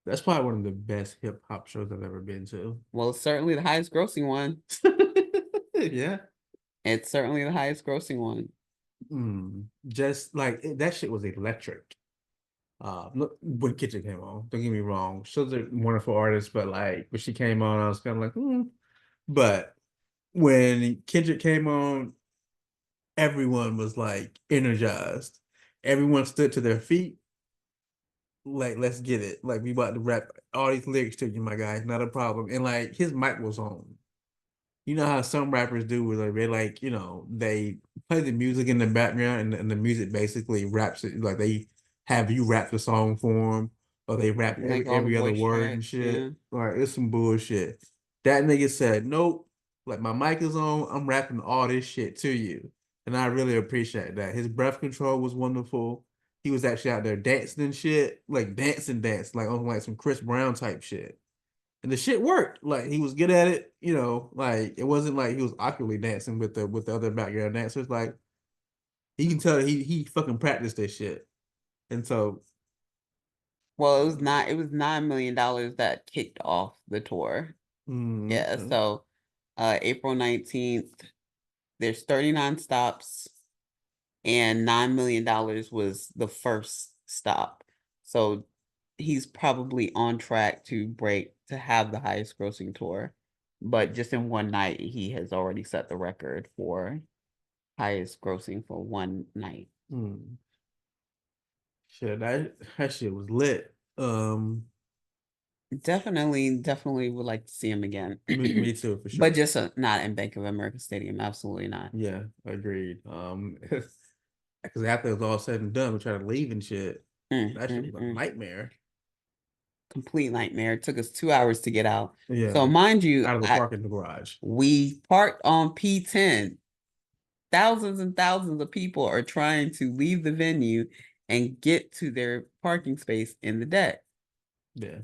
That's probably one of the best hip hop shows I've ever been to. Well, it's certainly the highest grossing one. Yeah. It's certainly the highest grossing one. Just like that shit was electric. Look, when Kitchen came on, don't get me wrong, she was a wonderful artist, but like when she came on, I was kind of like, But when Kendrick came on, everyone was like energized. Everyone stood to their feet. Like, let's get it. Like, we about to rap all these lyrics to you, my guy. Not a problem. And like, his mic was on. You know how some rappers do, where like, they like, they play the music in the background, and the music basically raps it. Like they have you rap the song for them, or they rap Like every other voice word tracks, and shit. yeah. Like it's some bullshit. That nigga said, nope. Like my mic is on. I'm rapping all this shit to you, and I really appreciate that. His breath control was wonderful. He was actually out there dancing and shit, like dancing, like on like some Chris Brown type shit. And the shit worked. Like he was good at it, like it wasn't like he was awkwardly dancing with the other background dancers. Like you can tell he fucking practiced this shit. And so Well, it was $9 million that kicked off the tour. Yeah, so April 19th, there's 39 stops, and $9 million was the first stop. So he's probably on track to have the highest grossing tour. But just in one night, he has already set the record for highest grossing for one night. Shit, that shit was lit. Definitely would like to see him again. Me too, for sure. But just not in Bank of America Stadium. Absolutely not. Yeah, agreed. Because after it was all said and done, we tried to leave and shit. That shit was a nightmare. Complete nightmare. It took us 2 hours to get out. Yeah. So mind you, out of the parking garage. We parked on P10. Thousands and thousands of people are trying to leave the venue and get to their parking space in the deck. Yeah.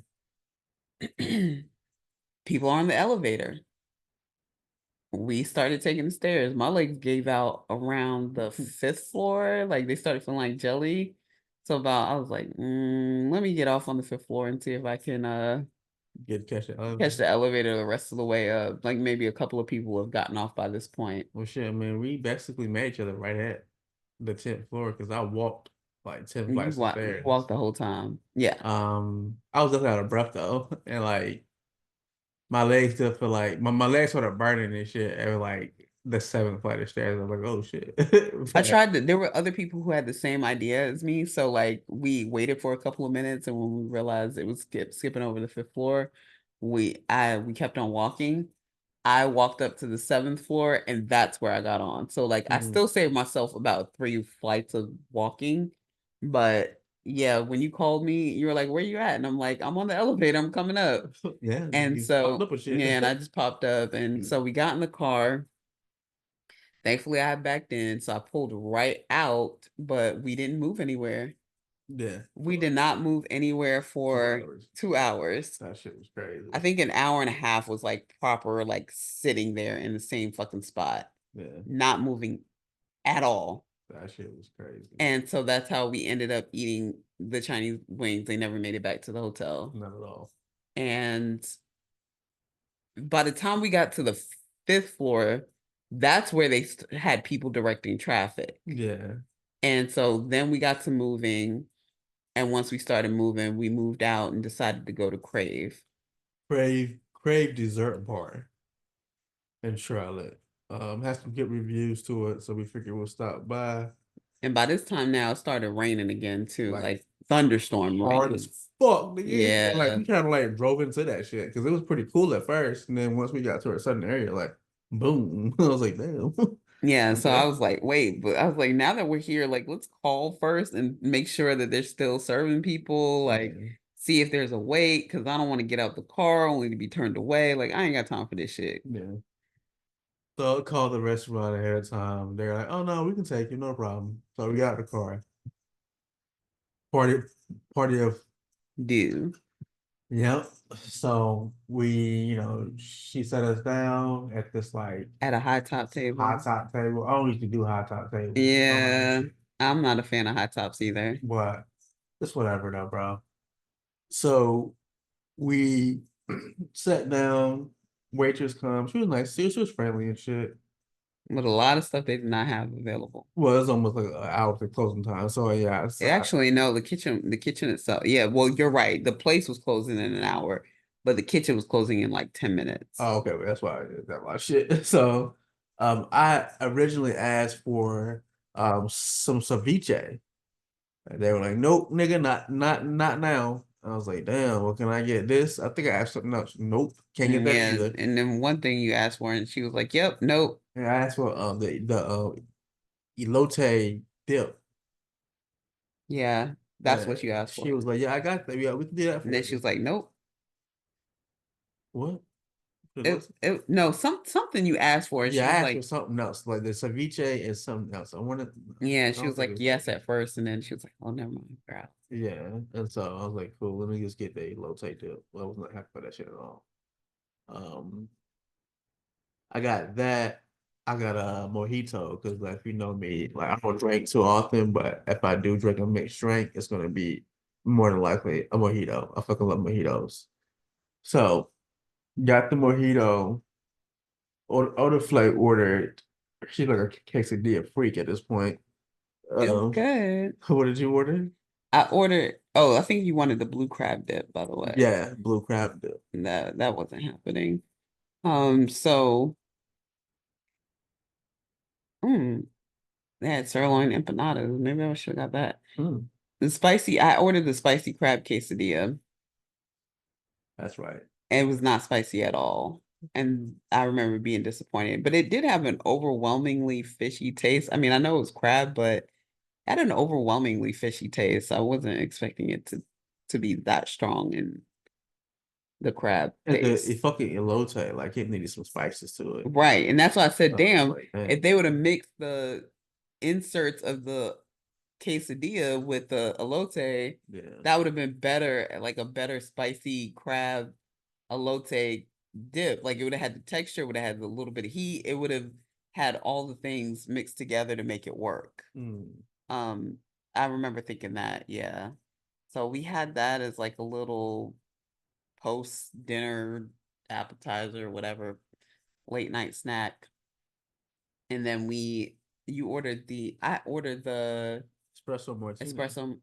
People are on the elevator. We started taking the stairs. My legs gave out around the 5th floor. Like they started feeling like jelly. So I was like, let me get off on the 5th floor and see if I can catch the elevator the rest of the way up. Like maybe a couple of people have gotten off by this point. Well, shit, man, we basically met each other right at the 10th floor because I walked like 10 flights of stairs. Walked the whole time. Yeah. I was just out of breath though, and like my legs still feel like my legs started burning and shit at like the 7th flight of stairs. I was like, oh shit. I tried to, there were other people who had the same idea as me. So like we waited for a couple of minutes, and when we realized it was skipping over the 5th floor, we kept on walking. I walked up to the 7th floor, and that's where I got on. So like I still saved myself about 3 flights of walking. But yeah, when you called me, you were like, where you at? And I'm like, I'm on the elevator, I'm coming up. Yeah. And so yeah, and I just popped up, and so we got in the car. Thankfully, I backed in, so I pulled right out, but we didn't move anywhere. Yeah. We did not move anywhere for 2 hours. That shit was crazy. I think an hour and a half was like proper, like sitting there in the same fucking spot. Yeah. Not moving at all. That shit was crazy. And so that's how we ended up eating the Chinese wings. They never made it back to the hotel. Not at all. And by the time we got to the 5th floor, that's where they had people directing traffic. Yeah. And so then we got to moving. And once we started moving, we moved out and decided to go to Crave. Crave dessert bar in Charlotte. Has some good reviews to it, so we figured we'll stop by. And by this time now, it started raining again too, like thunderstorm hard rain. as fuck. Nigga. Yeah, like we kind of like drove into that shit because it was pretty cool at first, and then once we got to a certain area, like boom, I was like, damn. Yeah, so I was like, wait, but I was like, now that we're here, like, let's call first and make sure that they're still serving people, like, see if there's a wait, because I don't want to get out the car only to be turned away. Like, I ain't got time for this shit. Yeah. So I called the restaurant ahead of time. They're like, oh no, we can take you, no problem. So we got the car. Party of dude. Yep. So we, she set us down at this like at a high top table. High top table. I don't usually do high top tables. Yeah, I'm not a fan of high tops either. But it's whatever though, bro. So we sat down. Waitress comes. She was nice. She was friendly and shit. But a lot of stuff they did not have available. Well, it's almost like an hour to closing time. So yeah. Actually, no, the kitchen itself. Yeah, well, you're right. The place was closing in an hour, but the kitchen was closing in like 10 minutes. Oh, okay. Well, that's why I did that lot of shit. So I originally asked for some ceviche. And they were like, nope, nigga, not now. I was like, damn, well, can I get this? I think I asked something else. Nope, can't get that either. And then one thing you asked for, and she was like, yep, nope. And I asked for the elote dip. Yeah, that's what you asked for. She was like, yeah, I got that. Yeah, we can do that for And then she was like, nope. What? No, something you asked for. Yeah, I asked for something else, like the ceviche and something else. I wanted. Yeah, she was like, yes at first, and then she was like, oh, never mind, girl. Yeah, and so I was like, cool, let me just get the elote dip. Well, I was not happy for that shit at all. I got that. I got a mojito because, like, if you know me, like I don't drink too often, but if I do drink a mixed drink, it's gonna be more than likely a mojito. I fucking love mojitos. So, got the mojito. Order flight ordered. She's like a quesadilla freak at this point. It's good. What did you order? I ordered. Oh, I think you wanted the blue crab dip, by the way. Yeah, blue crab dip. That wasn't happening. So, they had sirloin empanadas. Maybe I should have got that. I ordered the spicy crab quesadilla. That's right. And it was not spicy at all. And I remember being disappointed, but it did have an overwhelmingly fishy taste. I mean, I know it was crab, but it had an overwhelmingly fishy taste. I wasn't expecting it to be that strong in the crab And the taste. it fucking elote, like it needed some spices to it. Right. And that's why I said, damn, like, man. if they would have mixed the inserts of the quesadilla with the elote, Yeah. that would have been better, like a better spicy crab elote dip. Like it would have had the texture, would have had a little bit of heat. It would have had all the things mixed together to make it work. I remember thinking that, yeah. So we had that as like a little post dinner appetizer, whatever, late night snack. And then I ordered the espresso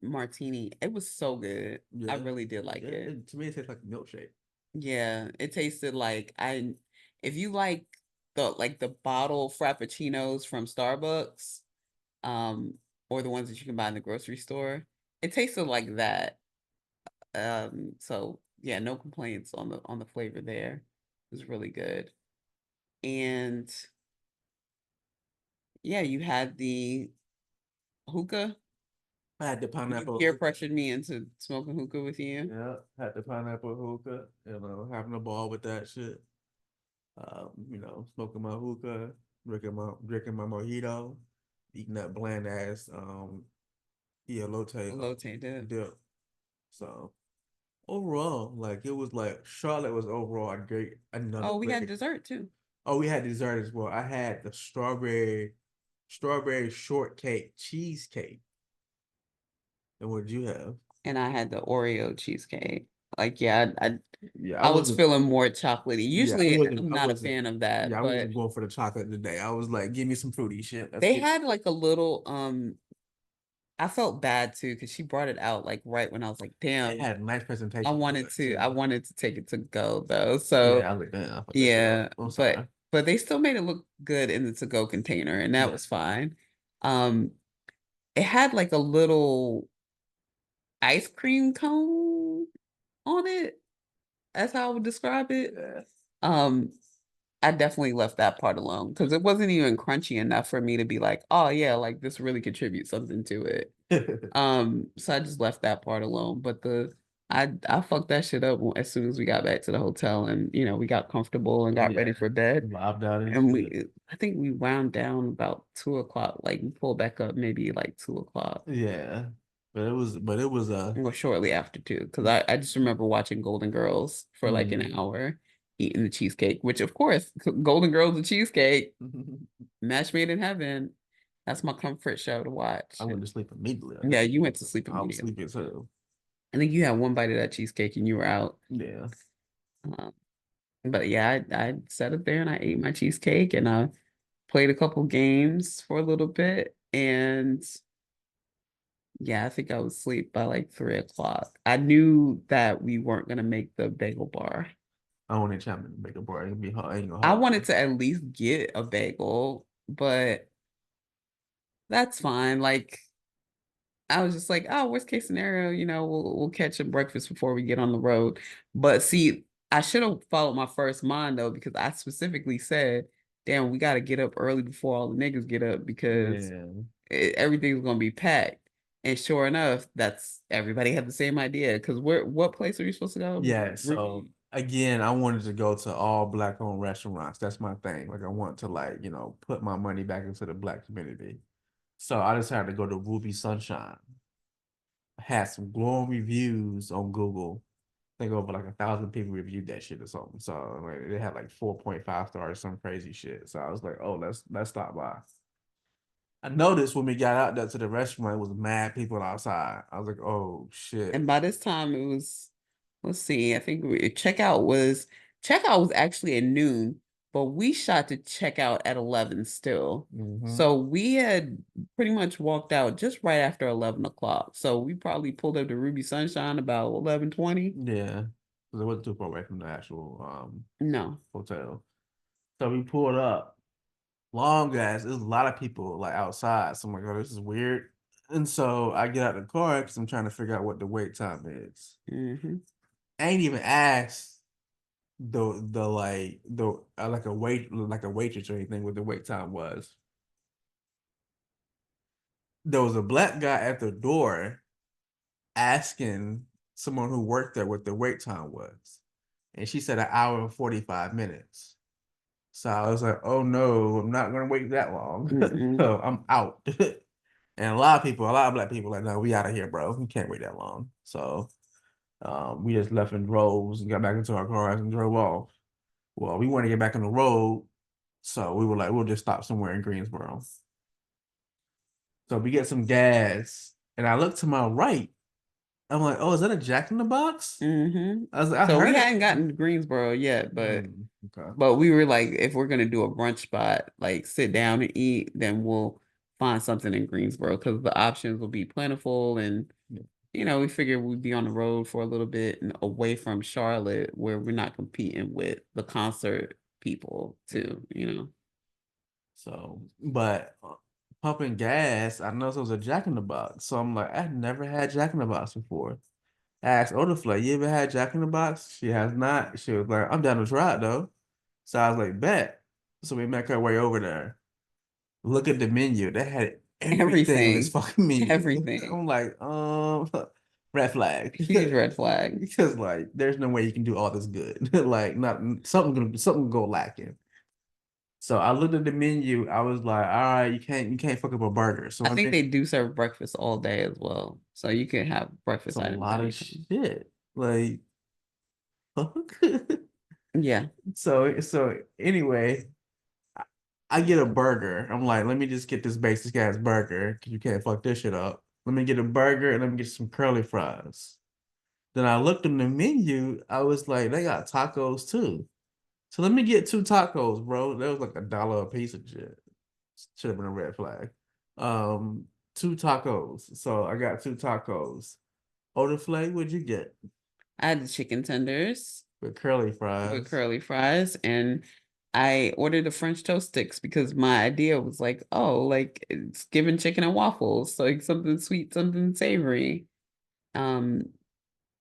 martini. It was so good. Yeah. I really did like it. To me, it tastes like a milkshake. Yeah, it tasted like if you like the bottle frappuccinos from Starbucks, or the ones that you can buy in the grocery store, it tasted like that. So yeah, no complaints on the flavor there. It was really good. And yeah, you had the hookah. I had the pineapple. You peer pressured me into smoking hookah with you. Yeah, had the pineapple hookah, having a ball with that shit. Smoking my hookah, drinking my mojito, eating that bland ass elote dip. So overall, like it was like Charlotte was overall a great. Oh, we had dessert too. Oh, we had dessert as well. I had the strawberry shortcake cheesecake. And what did you have? And I had the Oreo cheesecake. Like, yeah, I was feeling more chocolatey. Usually, I'm not a fan of that. Yeah, I but wasn't going for the chocolate today. I was like, give me some fruity shit. They had like a little. I felt bad too because she brought it out like right when I was like, damn. It had a nice presentation. I wanted to take it to go though. So yeah, I was like, damn. Yeah, but they still made it look good in the to-go container, and that was fine. It had like a little ice cream cone on it. That's how I would describe it. Yeah. I definitely left that part alone because it wasn't even crunchy enough for me to be like, oh yeah, like this really contributes something to it. So I just left that part alone. But I fucked that shit up as soon as we got back to the hotel and we got comfortable and got ready for bed. And I think we wound down about 2:00. Like we pulled back up maybe like 2:00. Yeah. But it was Well, shortly after too, because I just remember watching Golden Girls for like an hour, eating the cheesecake, which of course Golden Girls and cheesecake, match made in heaven. That's my comfort show to watch. I went to sleep immediately. Yeah, you went to sleep immediately. I was sleepy as hell. I think you had one bite of that cheesecake and you were out. Yeah. But yeah, I sat up there and I ate my cheesecake and I played a couple games for a little bit. And yeah, I think I was asleep by like 3:00. I knew that we weren't gonna make the bagel bar. I want to try to make a bar. It'd be hard. I wanted to at least get a bagel, but that's fine. Like I was just like, oh, worst case scenario, we'll catch a breakfast before we get on the road. But see, I should have followed my first mind though, because I specifically said, damn, we got to get up early before all the niggas get up because everything's gonna be packed. And sure enough, everybody had the same idea. Because what place are you supposed to go? Yeah, so again, I wanted to go to all Black-owned restaurants. That's my thing. Like I want to put my money back into the Black community. So I decided to go to Ruby Sunshine. I had some glowing reviews on Google. I think over like 1,000 people reviewed that shit or something. So like, they had like 4.5 stars, some crazy shit. So I was like, oh, let's stop by. I noticed when we got out there to the restaurant, it was mad people outside. I was like, oh shit. And by this time it was, let's see, I think checkout was actually at noon, but we shot to checkout at 11 still. So we had pretty much walked out just right after 11:00. So we probably pulled up to Ruby Sunshine about 11:20. Yeah, because it wasn't too far away from the actual no hotel. So we pulled up. Long ass, there's a lot of people like outside. So I'm like, oh, this is weird. And so I get out of the car because I'm trying to figure out what the wait time is. Mm-hmm. I ain't even asked the like a waitress or anything what the wait time was. There was a black guy at the door asking someone who worked there what the wait time was. And she said 1 hour and 45 minutes. So I was like, oh no, I'm not gonna wait that long. So I'm out. And a lot of black people like, no, we out of here, bro. We can't wait that long. So we just left in droves and got back into our cars and drove off. Well, we want to get back on the road. So we were like, we'll just stop somewhere in Greensboro. So we get some gas. And I look to my right. I'm like, oh, is that a Jack in the Box? Mm-hmm. I was like, So we heard it. hadn't gotten to Greensboro yet, but Okay. but we were like, if we're gonna do a brunch spot, like sit down and eat, then we'll find something in Greensboro because the options will be plentiful, and we figured we'd be on the road for a little bit and away from Charlotte, where we're not competing with the concert people too. So, but pumping gas, I know it was a Jack in the Box. So I'm like, I've never had Jack in the Box before. I asked Odaflay, you ever had Jack in the Box? She has not. She was like, I'm down to try it though. So I was like, bet. So we make our way over there. Look at the menu. They had everything in this fucking menu. Everything. I'm like, red flag. Huge red flag. Because like, there's no way you can do all this good. Like, not something go lacking. So I looked at the menu. I was like, all right, you can't fuck up a burger. So I think they do serve breakfast all day as well, so you can have breakfast it's a items lot of anytime. shit. Like, fuck. Yeah. So anyway, I get a burger. I'm like, let me just get this basic ass burger because you can't fuck this shit up. Let me get a burger and let me get some curly fries. Then I looked on the menu. I was like, they got tacos too. So let me get 2 tacos, bro. That was like $1 a piece of shit. Should have been a red flag. 2 tacos. So I got 2 tacos. Odaflay, what'd you get? I had the chicken tenders With curly fries. and I ordered the French toast sticks because my idea was like, oh, like it's giving chicken and waffles, so like something sweet, something savory. And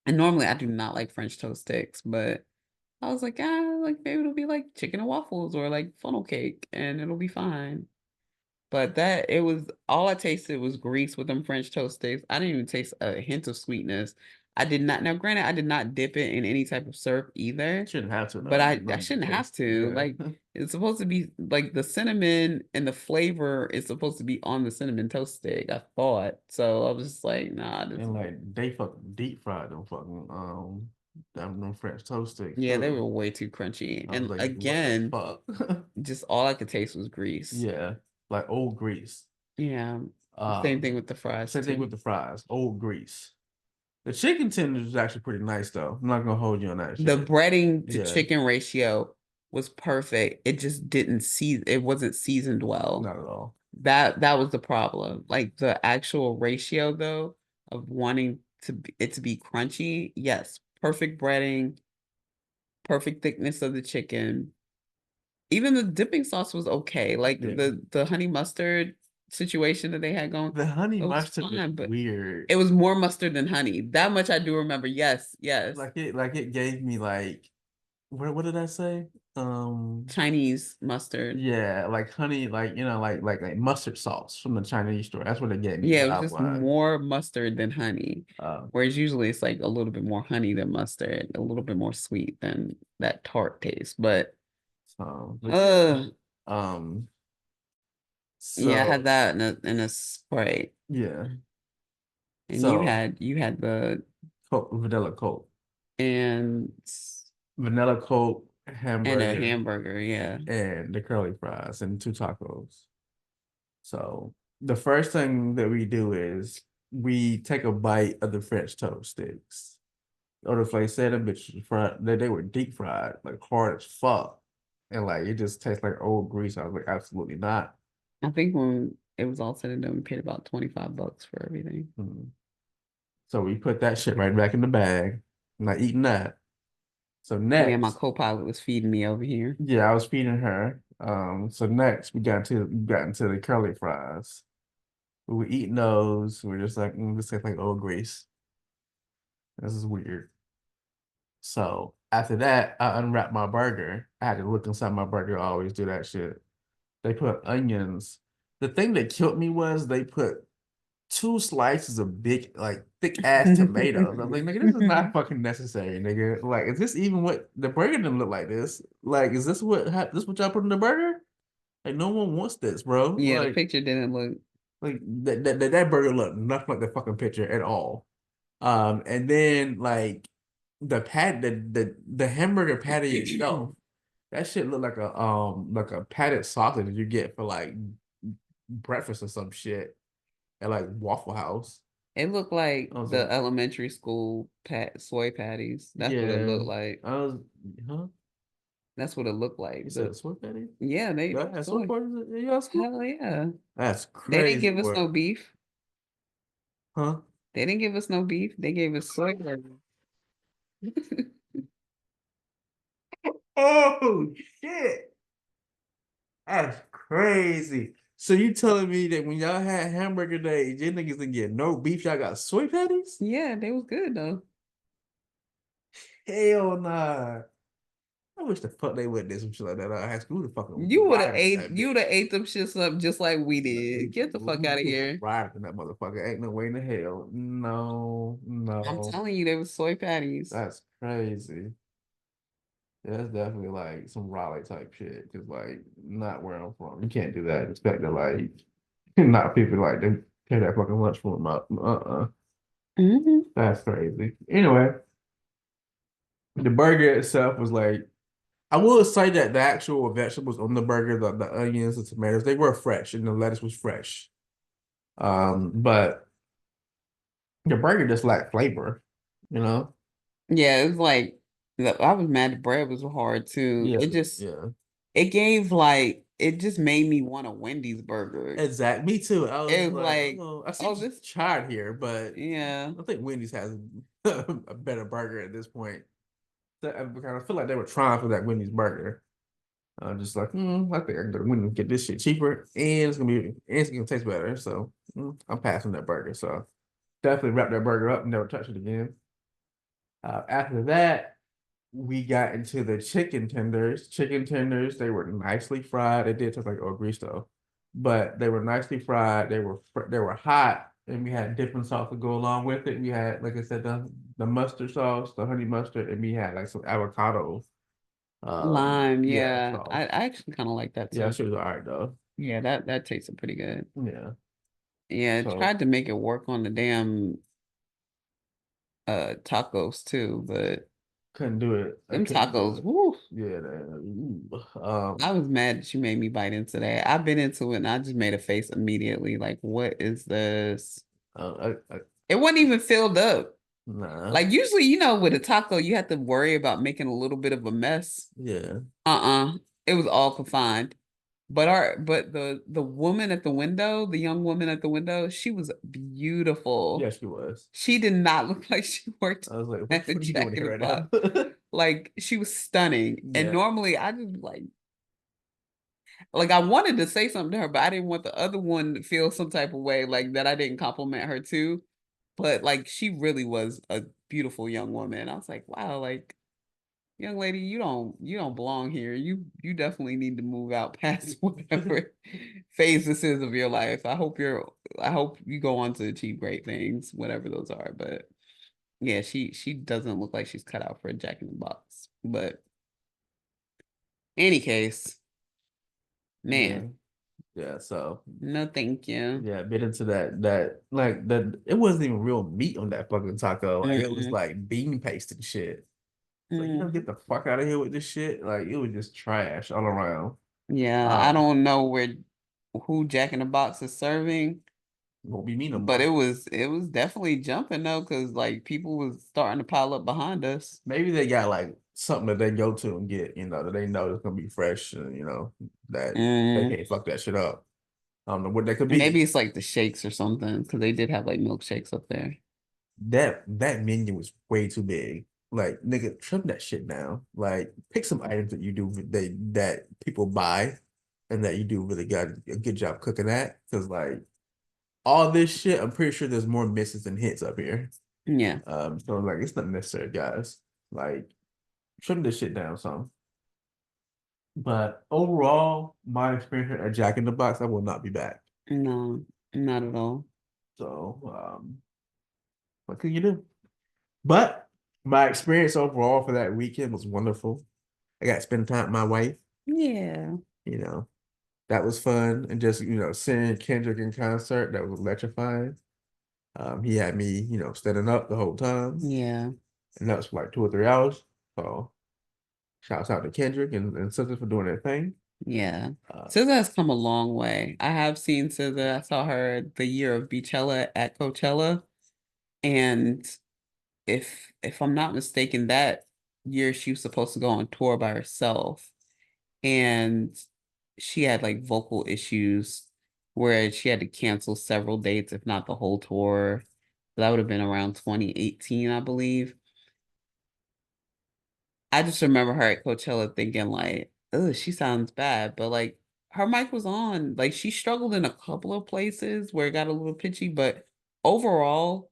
normally I do not like French toast sticks, but I was like, like maybe it'll be like chicken and waffles or like funnel cake and it'll be fine. But it was all I tasted was grease with them French toast sticks. I didn't even taste a hint of sweetness. I did not. Now, granted, I did not dip it in any type of syrup either. Shouldn't have to, But though. I shouldn't have to. Yeah. Like it's supposed to be like the cinnamon and the flavor is supposed to be on the cinnamon toast stick. I thought so. I was just like, nah. And like they fucking deep fried them fucking them French toast sticks. Yeah, they Too. were way too crunchy. I was And like, again, what the fuck? just all I could taste was grease. Yeah, like old grease. Yeah. Same thing with the fries. Same thing with the fries. Old grease. The chicken tenders is actually pretty nice though. I'm not gonna hold you on that shit. The breading to chicken ratio was perfect. It just didn't it wasn't seasoned well. Not at all. That was the problem. Like the actual ratio though of wanting it to be crunchy, yes, perfect breading, perfect thickness of the chicken. Even the dipping sauce was okay. Like the honey mustard situation that they had going. The honey mustard fine, was weird. It was more mustard than honey. That much I do remember. Yes. Like it gave me like what did I say? Chinese mustard. Yeah, like honey, like like mustard sauce from the Chinese store. That's what it gave me. Yeah, it was just more mustard than honey. Oh. Whereas usually it's like a little bit more honey than mustard, a little bit more sweet than that tart taste. But so yeah, I had that in a Sprite. Yeah. And you had the Coke, vanilla Coke. And vanilla Coke, hamburger. And a hamburger, yeah. And the curly fries and 2 tacos. So the first thing that we do is we take a bite of the French toast sticks. Odaflay said them bitches fried. They were deep fried, like hard as fuck. And like it just tastes like old grease. I was like, absolutely not. I think when it was all said and done, we paid about $25 for everything. So we put that shit right back in the bag. I'm not eating that. So next, yeah, my co-pilot was feeding me over here. Yeah, I was feeding her. So next we got into the curly fries. We were eating those. We are just like, this tastes like old grease. This is weird. So after that, I unwrapped my burger. I had to look inside my burger. I always do that shit. They put onions. The thing that killed me was they put 2 slices of big, like thick ass tomatoes. I'm like, nigga, this is not fucking necessary, nigga. Like, is this even what the burger didn't look like this? Like, is this what y'all put in the burger? Like, no one wants this, bro. Yeah, the Like, picture didn't look. that burger looked nothing like the fucking picture at all. And then like the hamburger patty itself, that shit looked like a patted sausage that you get for like breakfast or some shit at like Waffle House. It looked like I was the like, elementary school soy patties. That's what it yeah. looked like. I was, huh? That's what it looked like. You said soy patty? Yeah, they Y'all had soy soy. patties in y'all school? Hell yeah. That's They didn't crazy. give us boy. no beef. Huh? They didn't give us no beef. They gave us soy burger. Oh shit. That's crazy. So you telling me that when y'all had hamburger days, you niggas didn't get no beef, y'all got soy patties? Yeah, they was good though. Hell nah. I wish the fuck they would do some shit like that at high school. The fucking You would have riot ate. that You would have ate them shits up just like we did. Get the fuck out of here. Riot in that motherfucker. Ain't no way in the hell. No, I'm no. telling you, they were soy patties. That's crazy. Yeah, that's definitely like some Raleigh type shit. Cause like not where I'm from. You can't do that. And expect to like not people like they pay that fucking lunch for them up. Mhm. That's crazy. Anyway, the burger itself was like I will say that the actual vegetables on the burger, the onions, the tomatoes, they were fresh and the lettuce was fresh. But the burger just lacked flavor, you know? Yeah, it was like I was mad the bread was hard too. Yeah, It just yeah. it gave like it just made me want a Wendy's burger. Exactly. Me too. I was It was like, like, oh, I see oh, this this chart here, but yeah. I think Wendy's has a better burger at this point. So I kind of feel like they were trying for that Wendy's burger. I'm just like, I think I can go to Wendy's and get this shit cheaper, and it's gonna taste better. So I'm passing that burger. So definitely wrap that burger up and never touch it again. After that, we got into the chicken tenders. Chicken tenders, they were nicely fried. They did taste like old grease though, but they were nicely fried. They were hot, and we had different sauce to go along with it. We had, like I said, the mustard sauce, the honey mustard, and we had like some avocado. Lime, Yeah, yeah. sauce. I actually kind of like that Yeah, too. she was all right though. Yeah, that tasted pretty good. Yeah, Yeah, I so tried to make it work on the damn tacos too, but couldn't do it. I them couldn't do tacos, it. woo. Yeah, I was mad that you made me bite into that. I've been into it and I just made a face immediately. Like, what is this? It wasn't even filled up. nah. Like usually, with a taco, you have to worry about making a little bit of a mess. Yeah, It was all confined. But the woman at the window, the young woman at the window, she was beautiful. yeah, she was. She did not look like she worked I was like, at what the are you Jack doing in here the right Box. now? Like she was stunning. And Yeah. normally I just like I wanted to say something to her, but I didn't want the other one to feel some type of way like that I didn't compliment her too. But like she really was a beautiful young woman. I was like, wow, like young lady, you don't belong here. You definitely need to move out past whatever phase this is of your life. I hope you go on to achieve great things, whatever those are. But yeah, she doesn't look like she's cut out for a Jack in the Box. But any case, man, Yeah, so no thank you. yeah, bit into that like that it wasn't even real meat on that fucking taco. Like it was Mm-mm. like bean paste and shit. Like you don't Mm. get the fuck out of here with this shit. Like it was just trash all around. Yeah, I don't know who Jack in the Box is serving, Won't be me no but more. it was definitely jumping though, because like people was starting to pile up behind us. Maybe they got like something that they go to and get, that they know it's gonna be fresh, and that they Mm. can't fuck that shit up. I don't know what that could be. Maybe it's like the shakes or something, because they did have like milkshakes up there. That menu was way too big. Like, nigga, trim that shit down. Like, pick some items that you do that people buy and that you do really got a good job cooking at. Because like all this shit, I'm pretty sure there's more misses than hits up here. Yeah. So like it's not necessary, guys. Like trim this shit down some. But overall, my experience at Jack in the Box, I will not be back. No, not at all. So what can you do? But my experience overall for that weekend was wonderful. I got to spend time with my wife. Yeah. You know, that was fun, and just seeing Kendrick in concert, that was electrifying. He had me standing up the whole time, Yeah. and that was for like 2 or 3 hours. So shouts out to Kendrick and SZA for doing their thing. Yeah. SZA has come a long way. I have seen SZA. I saw her the year of Beachella at Coachella. And if I'm not mistaken, that year she was supposed to go on tour by herself. And she had like vocal issues where she had to cancel several dates, if not the whole tour. That would have been around 2018, I believe. I just remember her at Coachella thinking like, oh, she sounds bad, but like her mic was on. Like she struggled in a couple of places where it got a little pitchy, but overall,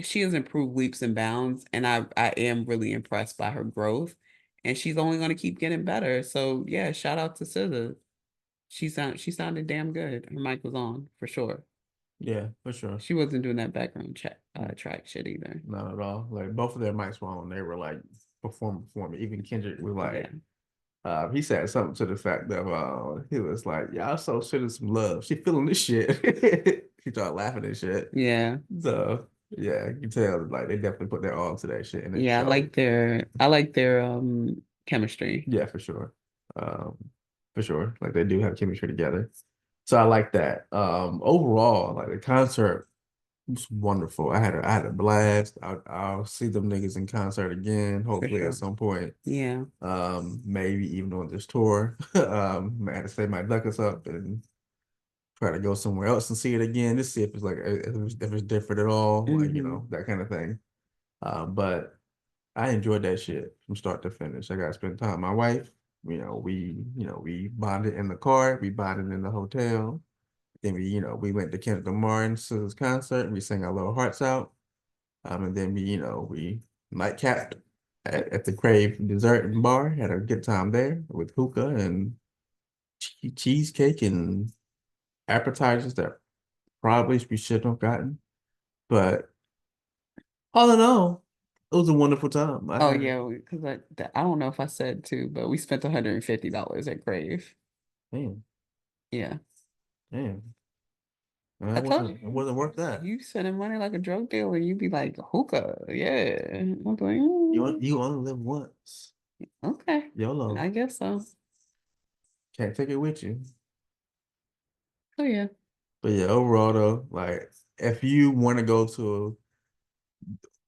she has improved leaps and bounds, and I am really impressed by her growth, and she's only going to keep getting better. So yeah, shout out to SZA. She sounded damn good. Her mic was on for sure. Yeah, for sure. She wasn't doing that background track shit either. Not at all. Like both of their mics were on. They were like performing. Even Kendrick was like, Yeah. he said something to the fact that he was like, "Y'all so shit some love. She feeling this shit." He started laughing and shit. Yeah. So yeah, you can tell like they definitely put their all to that shit and it Yeah, showed. I like their chemistry. Yeah, for sure. For sure. Like they do have chemistry together. So I like that. Overall, like the concert was wonderful. I had a blast. I'll see them niggas in concert again, hopefully sure. at some point. Yeah. Maybe even on this tour. I had to save my ducats up and try to go somewhere else and see it again to see if it's like if it's different at all, like that kind of thing. But I enjoyed that shit from start to finish. I got to spend time with my wife. We bonded in the car, we bonded in the hotel. Then we went to Kendrick Lamar's concert and we sang our little hearts out. And then we night capped at the Crave Dessert and Bar, had a good time there with hookah and cheesecake and appetizers that probably we should have gotten. But all in all, it was a wonderful time. Oh yeah, because I don't know if I said too, but we spent $150 at Crave. Damn, Yeah. damn. I told It wasn't worth that. you spending money like a drug dealer, you'd be like hookah. Yeah. I was like, You only live once. okay. YOLO. I guess so. Can't take it with you. Oh yeah. But yeah, overall though, like if you want to go to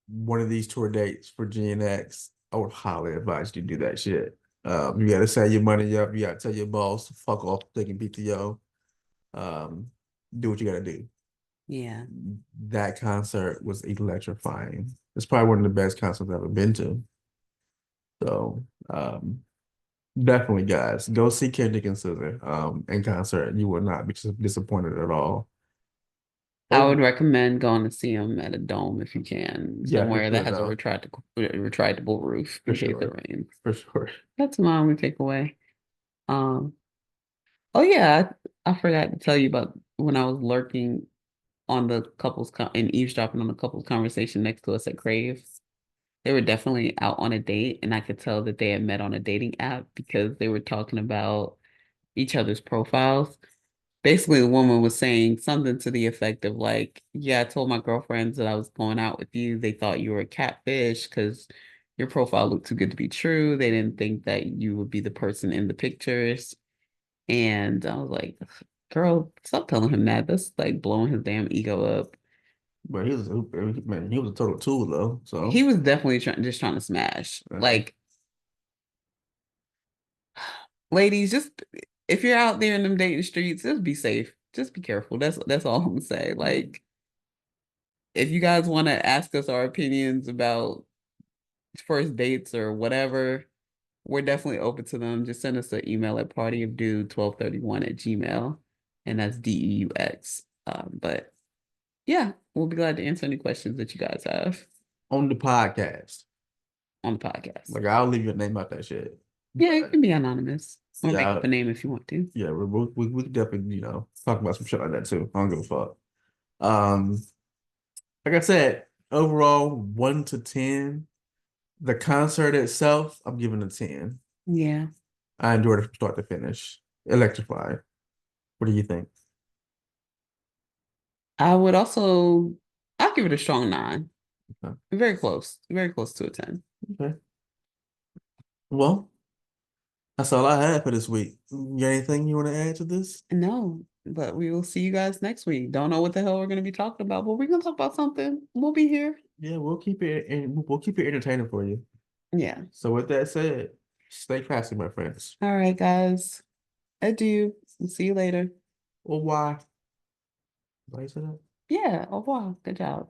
one of these tour dates for GNX, I would highly advise you to do that shit. You gotta save your money up. You gotta tell your boss to fuck off taking PTO. Do what you gotta do. Yeah. That concert was electrifying. It's probably one of the best concerts I've ever been to. So definitely, guys, go see Kendrick and SZA in concert. You will not be disappointed at all. I would recommend going to see them at a dome if you can, Yeah, somewhere that has a though. retractable roof in case it rains. For sure. That's my only takeaway. Oh yeah, I forgot to tell you about when I was lurking on the couples and eavesdropping on the couples conversation next to us at Crave. They were definitely out on a date, and I could tell that they had met on a dating app because they were talking about each other's profiles. Basically, the woman was saying something to the effect of like, yeah, I told my girlfriends that I was going out with you. They thought you were a catfish because your profile looked too good to be true. They didn't think that you would be the person in the pictures. And I was like, girl, stop telling him that. That's like blowing his damn ego up. But he was a total tool though. So He was definitely just trying to smash. Like, ladies, just if you're out there in them dating streets, just be safe. Just be careful. That's all I'm gonna say. Like, if you guys want to ask us our opinions about first dates or whatever, we're definitely open to them. Just send us an email at partyofdude1231 at gmail. And that's DEUX. But Yeah, we'll be glad to answer any questions that you guys have on the podcast. on the podcast. Like, I'll leave your name out that shit. Yeah, it can be anonymous. Or make Yeah, up a name if you want to. yeah, we definitely, talk about some shit like that too. I don't give a fuck. Um, like I said, overall, 1 to 10. The concert itself, I'm giving a 10. Yeah. I enjoyed it from start to finish. Electrified. What do you think? I'll give it a strong 9. Okay. Very close to a 10. Okay. Well, that's all I had for this week. You got anything you want to add to this? No, but we will see you guys next week. Don't know what the hell we're going to be talking about, but we're going to talk about something. We'll be here. Yeah, we'll keep it entertaining for you. Yeah. So with that said, stay classy, my friends. All right, guys. Adieu. We'll see you later. Au revoir. Why you say that? Yeah, au revoir. Good job.